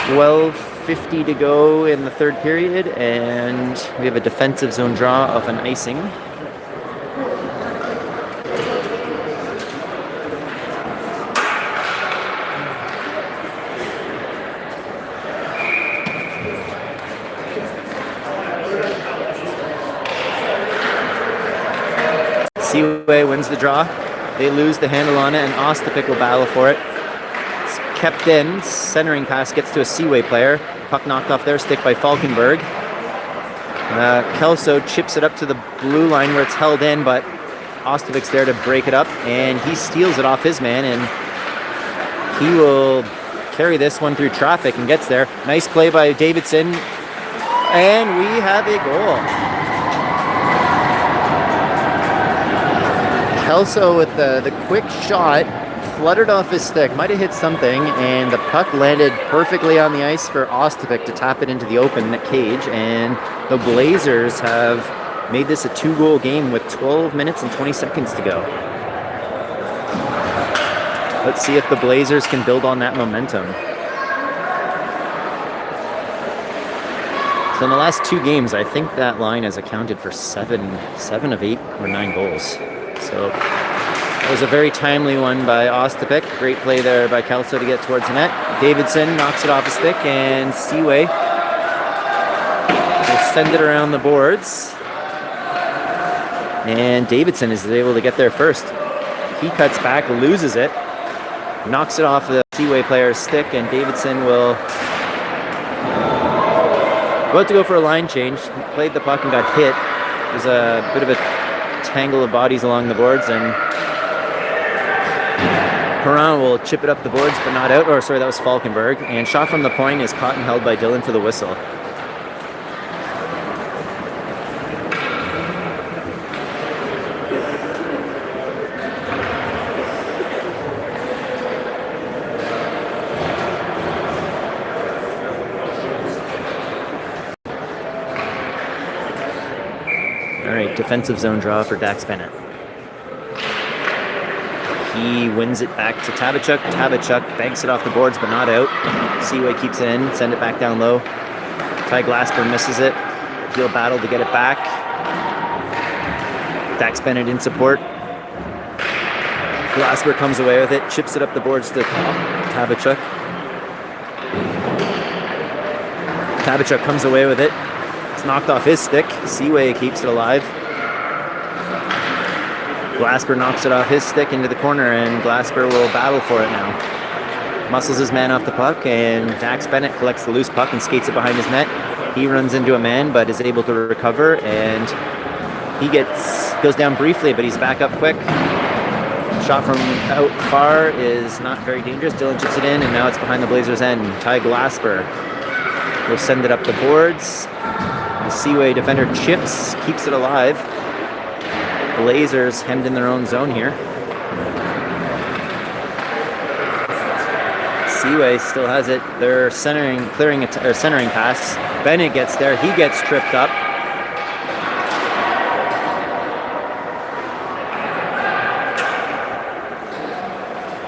12:50 to go in the third period, and we have a defensive zone draw of an icing. Seaway wins the draw. They lose the handle on it, and Ostapik will battle for it. It's kept in. Centering pass gets to a Seaway player. Puck knocked off their stick by Falkenberg. Kelso chips it up to the blue line where it's held in, but Ostapik's there to break it up, and he steals it off his man, and he will carry this one through traffic and gets there. Nice play by Davidson, and we have a goal. Kelso with the quick shot, fluttered off his stick, might have hit something, and the puck landed perfectly on the ice for Ostapik to tap it into the open net cage, and the Blazers have made this a 2-goal game with 12 minutes and 20 seconds to go. Let's see if the Blazers can build on that momentum. So in the last 2 games, I think that line has accounted for 7 of 8 or 9 goals. So it was a very timely one by Ostapik. Great play there by Kelso to get towards the net. Davidson knocks it off his stick, and Seaway will send it around the boards. And Davidson is able to get there first. He cuts back, loses it, knocks it off the Seaway player's stick, and Davidson will about to go for a line change. Played the puck and got hit. There's a bit of a tangle of bodies along the boards, and Perrin will chip it up the boards but not out. Or sorry, that was Falkenberg, and shot from the point is caught and held by Dylan for the whistle. Alright, defensive zone draw for Dax Bennett. He wins it back to Tabachuk. Tabachuk banks it off the boards, but not out. Seaway keeps it in, send it back down low. Ty Glasper misses it. He'll battle to get it back. Dax Bennett in support. Glasper comes away with it, chips it up the boards to Tabachuk. Tabachuk comes away with it. It's knocked off his stick. Seaway keeps it alive. Glasper knocks it off his stick into the corner, and Glasper will battle for it now. Muscles his man off the puck, and Dax Bennett collects the loose puck and skates it behind his net. He runs into a man, but is able to recover, and he goes down briefly, but he's back up quick. Shot from out far is not very dangerous. Dylan chips it in, and now it's behind the Blazers' end. Ty Glasper will send it up the boards. The Seaway defender chips, keeps it alive. Blazers hemmed in their own zone here. Seaway still has it. They're centering pass. Bennett gets there. He gets tripped up.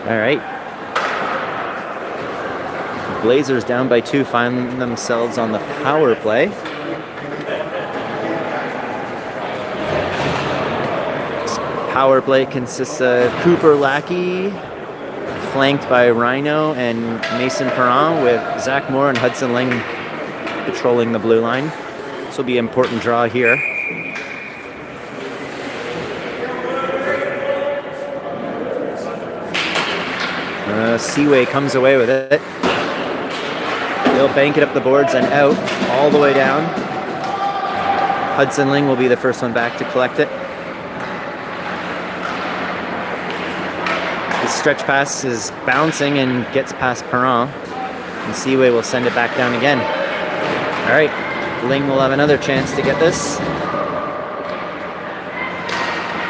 All right. Blazers down by 2 find themselves on the power play. power play consists of Cooper Lackey, flanked by Rhino and Mason Perron, with Zach Moore and Hudson Ling patrolling the blue line. This will be an important draw here. Seaway comes away with it. They'll bank it up the boards and out, all the way down. Hudson Ling will be the first one back to collect it. The stretch pass is bouncing and gets past Perron. And Seaway will send it back down again. All right, Ling will have another chance to get this.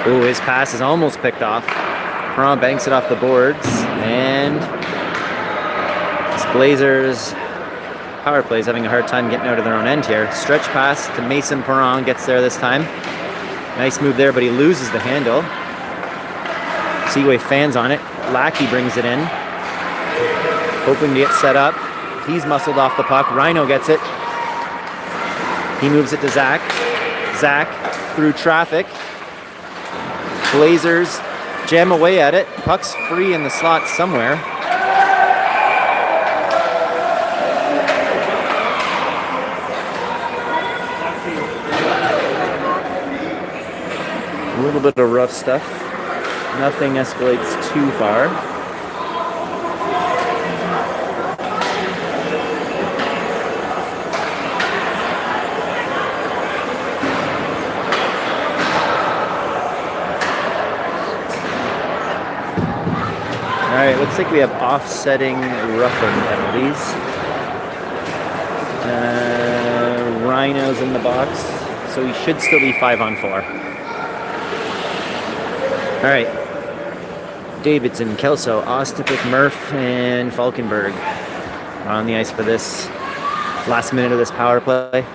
Ooh, his pass is almost picked off. Perron banks it off the boards, and this Blazers power play is having a hard time getting out of their own end here. Stretch pass to Mason Perron, gets there this time. Nice move there, but he loses the handle. Seaway fans on it. Lackey brings it in, hoping to get set up. He's muscled off the puck. Rhino gets it. He moves it to Zach. Zach through traffic. Blazers jam away at it. Puck's free in the slot somewhere. A little bit of rough stuff. Nothing escalates too far. All right, looks like we have offsetting roughing penalties. Rhino's in the box, so he should still be 5-on-4. All right, Davidson, Kelso, Ostapik, Murph, and Falkenberg are on the ice for this last minute of this power play.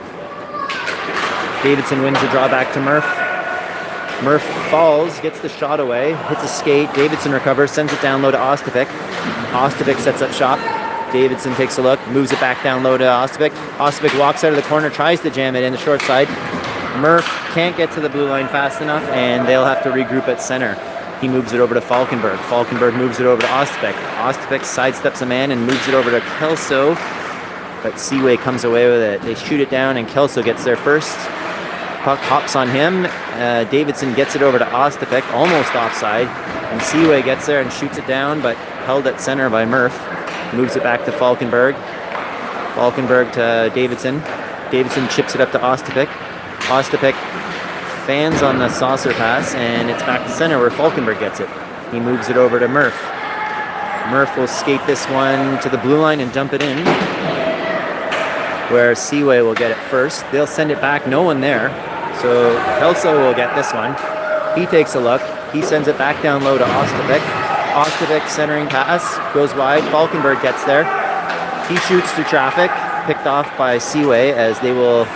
Davidson wins the draw back to Murph. Murph falls, gets the shot away, hits a skate. Davidson recovers, sends it down low to Ostapik. Ostapik sets up shop. Davidson takes a look, moves it back down low to Ostapik. Ostapik walks out of the corner, tries to jam it in the short side. Murph can't get to the blue line fast enough, and they'll have to regroup at center. He moves it over to Falkenberg. Falkenberg moves it over to Ostapik. Ostapik sidesteps a man and moves it over to Kelso, but Seaway comes away with it. They shoot it down, and Kelso gets there first. Puck hops on him. Davidson gets it over to Ostapik, almost offside, and Seaway gets there and shoots it down, but held at center by Murph. Moves it back to Falkenberg. Falkenberg to Davidson. Davidson chips it up to Ostapik. Ostapik fans on the saucer pass, and it's back to center where Falkenberg gets it. He moves it over to Murph. Murph will skate this one to the blue line and dump it in, where Seaway will get it first. They'll send it back, no one there. So Kelso will get this one. He takes a look. He sends it back down low to Ostapik. Ostapik centering pass, goes wide. Falkenberg gets there. He shoots through traffic, picked off by Seaway, as they will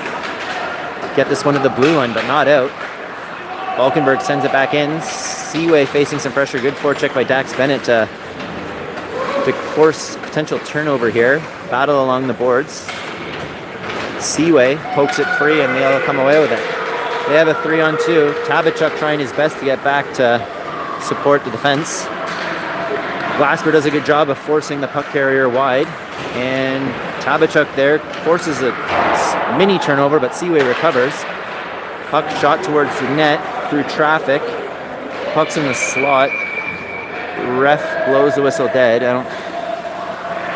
get this one to the blue line, but not out. Falkenberg sends it back in. Seaway facing some pressure. Good forecheck by Dax Bennett to force potential turnover here. Battle along the boards. Seaway pokes it free, and they'll come away with it. They have a 3-on-2. Tabachuk trying his best to get back to support the defense. Glasper does a good job of forcing the puck carrier wide, and Tabachuk there forces a mini turnover, but Seaway recovers. Puck shot towards the net through traffic. Puck's in the slot. Ref blows the whistle dead.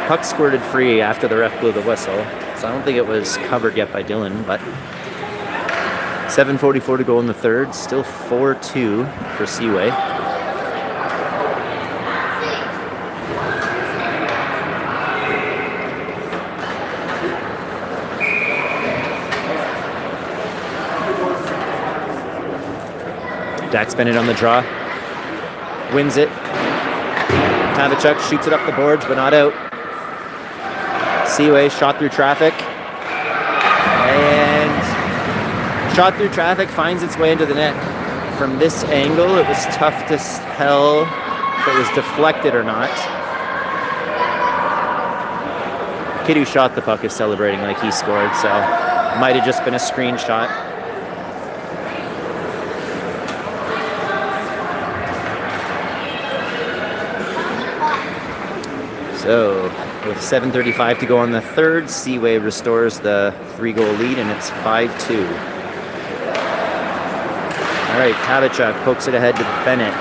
Puck squirted free after the ref blew the whistle, so I don't think it was covered yet by Dylan, but 7:44 to go in the third. Still 4-2 for Seaway. Dax Bennett on the draw. Wins it. Tabachuk shoots it up the boards, but not out. Seaway shot through traffic. And shot through traffic finds its way into the net. From this angle, it was tough to tell if it was deflected or not. Kid who shot the puck is celebrating like he scored, so it might have just been a screenshot. So, with 7:35 to go on the third, Seaway restores the 3-goal lead, and it's 5-2. All right, Tabachuk pokes it ahead to Bennett.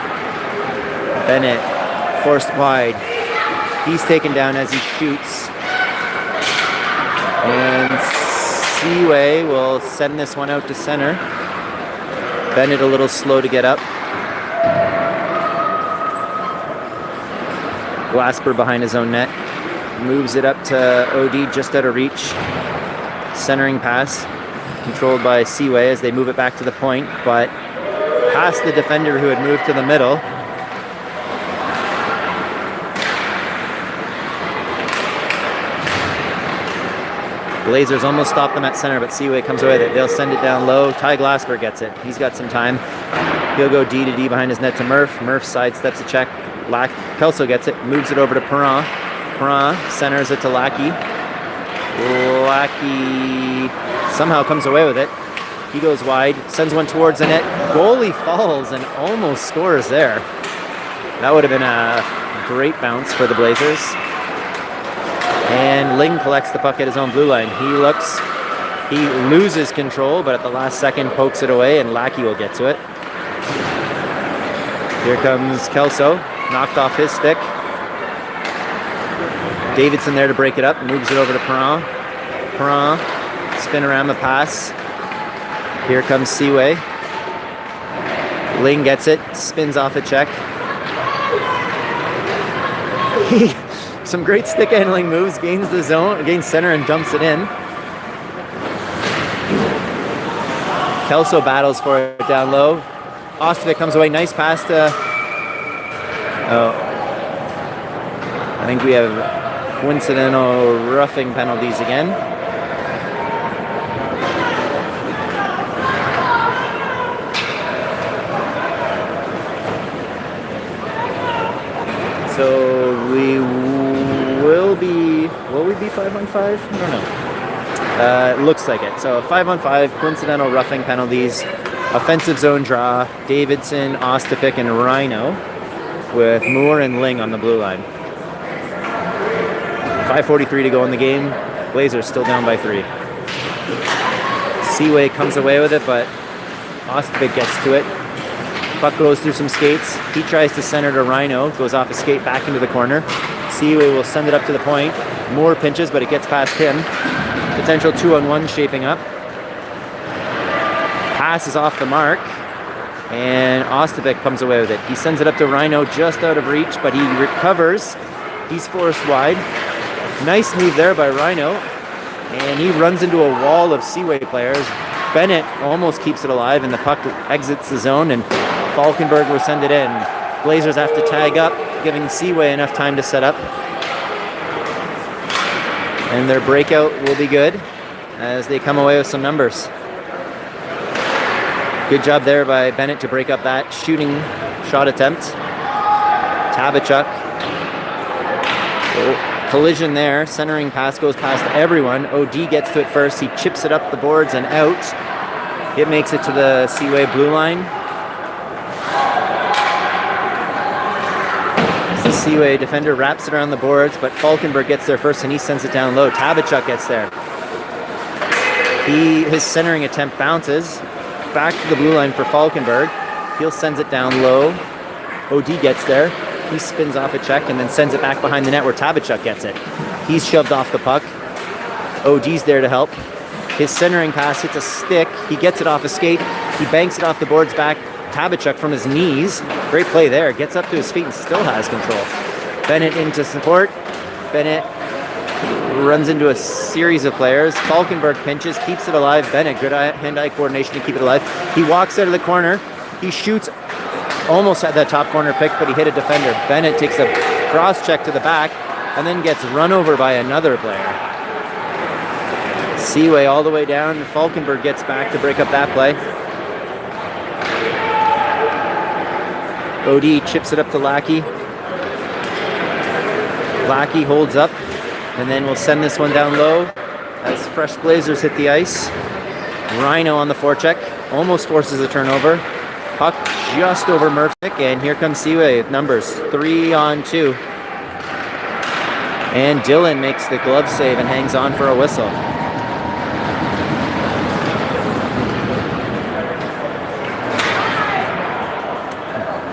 Bennett forced wide. He's taken down as he shoots. And Seaway will send this one out to center. Bennett a little slow to get up. Glasper behind his own net. Moves it up to OD just out of reach. Centering pass. Controlled by Seaway as they move it back to the point, but past the defender who had moved to the middle. Blazers almost stop them at center, but Seaway comes away with it. They'll send it down low. Ty Glasper gets it. He's got some time. He'll go D to D behind his net to Murph. Murph sidesteps a check. Kelso gets it, moves it over to Perrin. Perrin centers it to Lackey. Lackey somehow comes away with it. He goes wide, sends one towards the net. Goalie falls and almost scores there. That would have been a great bounce for the Blazers. And Ling collects the puck at his own blue line. He loses control, but at the last second pokes it away, and Lackey will get to it. Here comes Kelso, knocked off his stick. Davidson there to break it up, moves it over to Perrin. Perrin, spin-a-rama pass. Here comes Seaway. Ling gets it, spins off a check. Some great stick handling moves, gains the zone, gains center and dumps it in. Kelso battles for it down low. Ostovic comes away, nice pass to... I think we have coincidental roughing penalties again. So will we be 5-on-5? I don't know. It looks like it. So 5-on-5, coincidental roughing penalties, offensive zone draw, Davidson, Ostopic, and Rhino, with Moore and Ling on the blue line. 5:43 to go in the game. Blazers still down by 3. Seaway comes away with it, but Ostopic gets to it. Puck goes through some skates. He tries to center to Rhino. Goes off a skate back into the corner. Seaway will send it up to the point. Moore pinches, but it gets past him. Potential 2-on-1 shaping up. Pass is off the mark. And Ostovic comes away with it. He sends it up to Rhino just out of reach, but he recovers. He's forced wide. Nice move there by Rhino. And he runs into a wall of Seaway players. Bennett almost keeps it alive, and the puck exits the zone, and Falkenberg will send it in. Blazers have to tag up, giving Seaway enough time to set up. And their breakout will be good as they come away with some numbers. Good job there by Bennett to break up that shooting shot attempt. Tabachuk. Collision there. Centering pass goes past everyone. OD gets to it first. He chips it up the boards and out. It makes it to the Seaway blue line. The Seaway defender wraps it around the boards, but Falkenberg gets there first and he sends it down low. Tabachuk gets there. His centering attempt bounces back to the blue line for Falkenberg. He'll sends it down low. OD gets there. He spins off a check and then sends it back behind the net where Tabachuk gets it. He's shoved off the puck. OD's there to help. His centering pass hits a stick. He gets it off a skate. He banks it off the boards back. Tabachuk from his knees. Great play there. Gets up to his feet and still has control. Bennett into support. Bennett runs into a series of players. Falkenberg pinches, keeps it alive. Bennett, good hand-eye coordination to keep it alive. He walks out of the corner. He shoots almost at that top corner pick, but he hit a defender. Bennett takes a cross check to the back and then gets run over by another player. Seaway all the way down. Falkenberg gets back to break up that play. OD chips it up to Lackey. Lackey holds up, and then we'll send this one down low as fresh Blazers hit the ice. Rhino on the forecheck, almost forces a turnover. Puck just over Murphy, and here comes Seaway with numbers 3-on-2. And Dylan makes the glove save and hangs on for a whistle.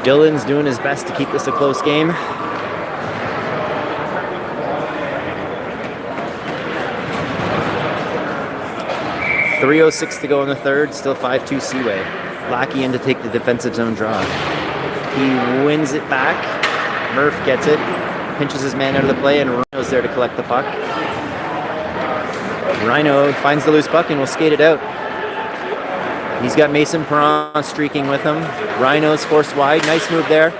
Dylan's doing his best to keep this a close game. .306 to go in the third, still 5-2 Seaway. Lackey in to take the defensive zone draw. He wins it back. Murph gets it, pinches his man out of the play, and Rhino's there to collect the puck. Rhino finds the loose puck and will skate it out. He's got Mason Perron streaking with him. Rhino's forced wide. Nice move there.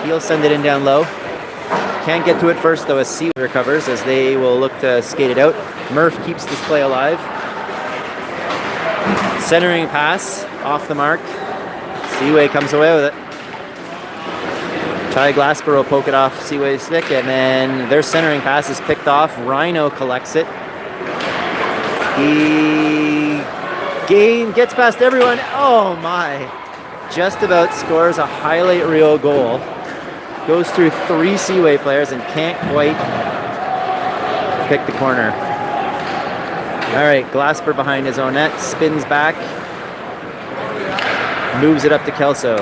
He'll send it in down low. Can't get to it first, though, as Seaway recovers, as they will look to skate it out. Murph keeps this play alive. Centering pass off the mark. Seaway comes away with it. Ty Glasper will poke it off Seaway's stick, and then their centering pass is picked off. Rhino collects it. He gets past everyone. Oh my. Just about scores a highlight reel goal. Goes through 3 Seaway players and can't quite pick the corner. All right, Glasper behind his own net, spins back, moves it up to Kelso.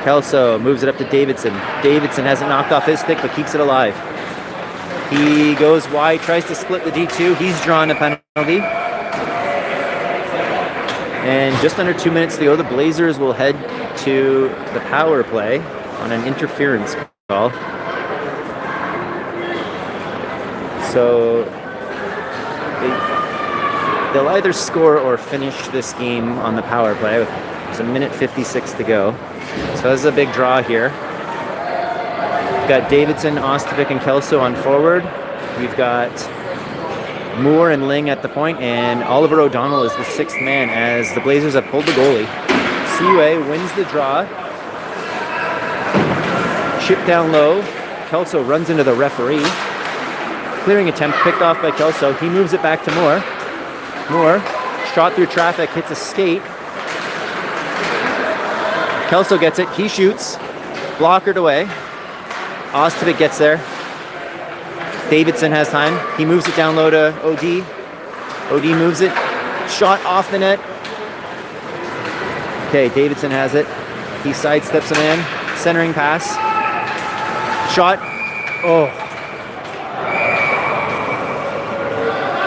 Kelso moves it up to Davidson. Davidson has it knocked off his stick, but keeps it alive. He goes wide, tries to split the D2. He's drawn a penalty. And just under 2 minutes to go, the Blazers will head to the power play on an interference call. So they'll either score or finish this game on the power play. There's 1:56 to go. So this is a big draw here. We've got Davidson, Ostovic, and Kelso on forward. We've got Moore and Ling at the point, and Oliver O'Donnell is the 6th man as the Blazers have pulled the goalie. Seaway wins the draw. Chip down low. Kelso runs into the referee. Clearing attempt picked off by Kelso. He moves it back to Moore. Moore, shot through traffic, hits a skate. Kelso gets it. He shoots. Blockered away. Ostovic gets there. Davidson has time. He moves it down low to OD. OD moves it. Shot off the net. Okay, Davidson has it. He sidesteps a man. Centering pass. Shot. Oh.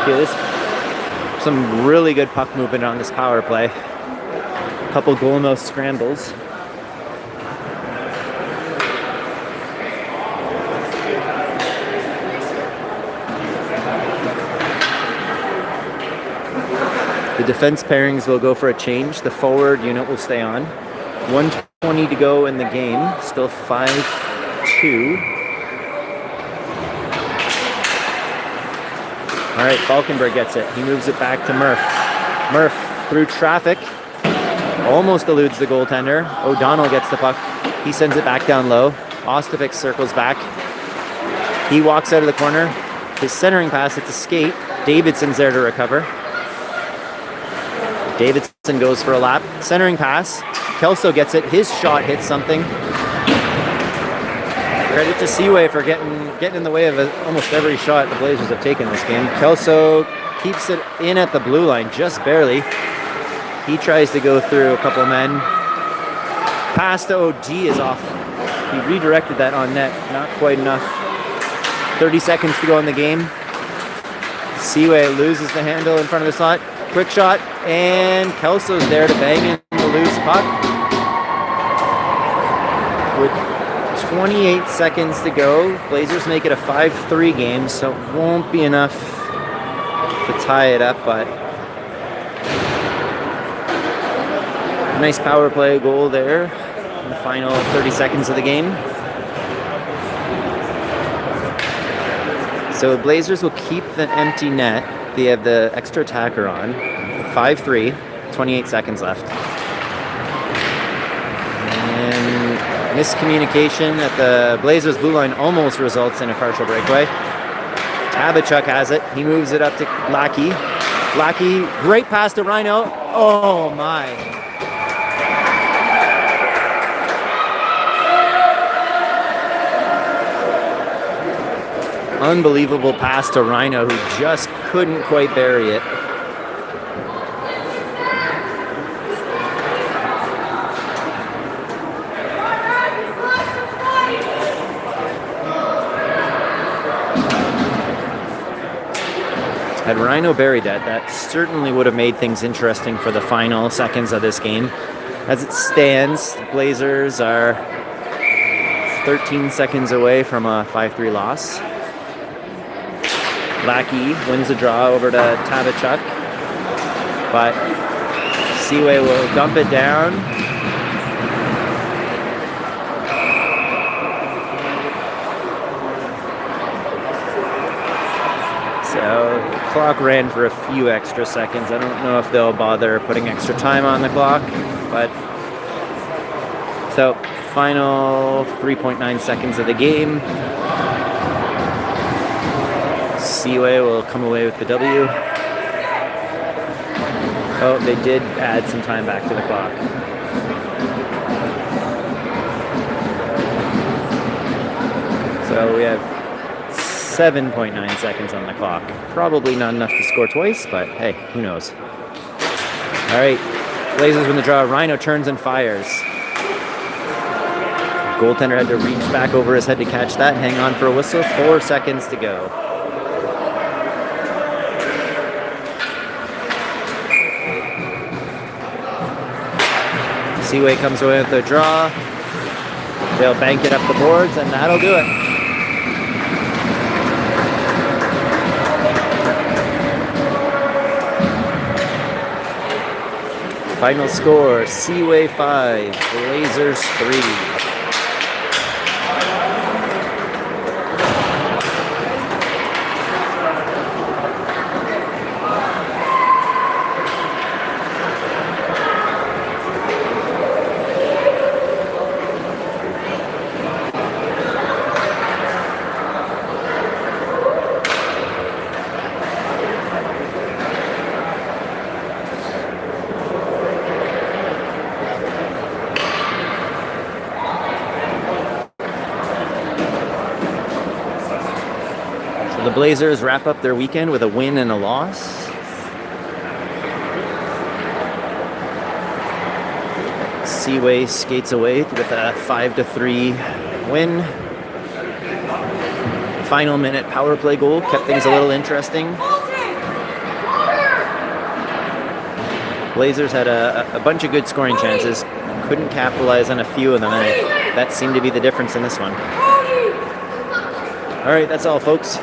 Okay, this some really good puck movement on this power play. A couple goalmouth scrambles. The defense pairings will go for a change. The forward unit will stay on. 1:20 to go in the game. Still 5-2. All right, Falkenberg gets it. He moves it back to Murph. Murph through traffic. Almost eludes the goaltender. O'Donnell gets the puck. He sends it back down low. Ostovic circles back. He walks out of the corner. His centering pass hits a skate. Davidson's there to recover. Davidson goes for a lap. Centering pass. Kelso gets it. His shot hits something. Credit to Seaway for getting in the way of almost every shot the Blazers have taken this game. Kelso keeps it in at the blue line, just barely. He tries to go through a couple men. Pass to OD is off. He redirected that on net. Not quite enough. 30 seconds to go in the game. Seaway loses the handle in front of the slot. Quick shot, and Kelso's there to bang in the loose puck. With 28 seconds to go, Blazers make it a 5-3 game, so it won't be enough to tie it up, but nice power play goal there in the final 30 seconds of the game. So the Blazers will keep the empty net. They have the extra attacker on. 5-3, 28 seconds left. And miscommunication at the Blazers blue line almost results in a partial breakaway. Tabachuk has it. He moves it up to Lackey. Lackey, great pass to Rhino. Oh my. Unbelievable pass to Rhino, who just couldn't quite bury it. Had Rhino buried that, that certainly would have made things interesting for the final seconds of this game. As it stands, the Blazers are 13 seconds away from a 5-3 loss. Lackey wins the draw over to Tabachuk, but Seaway will dump it down. So the clock ran for a few extra seconds. I don't know if they'll bother putting extra time on the clock, but so final 3.9 seconds of the game. Seaway will come away with the W. Oh, they did add some time back to the clock. So we have 7.9 seconds on the clock. Probably not enough to score twice, but hey, who knows? All right, Blazers win the draw. Rhino turns and fires. Goaltender had to reach back over his head to catch that and hang on for a whistle. 4 seconds to go. Seaway comes away with the draw. They'll bank it up the boards, and that'll do it. Final score, Seaway 5, Blazers 3. The Blazers wrap up their weekend with a win and a loss. Seaway skates away with a 5-3 win. Final minute power play goal kept things a little interesting. Blazers had a bunch of good scoring chances, couldn't capitalize on a few of them, and that seemed to be the difference in this one. All right, that's all, folks.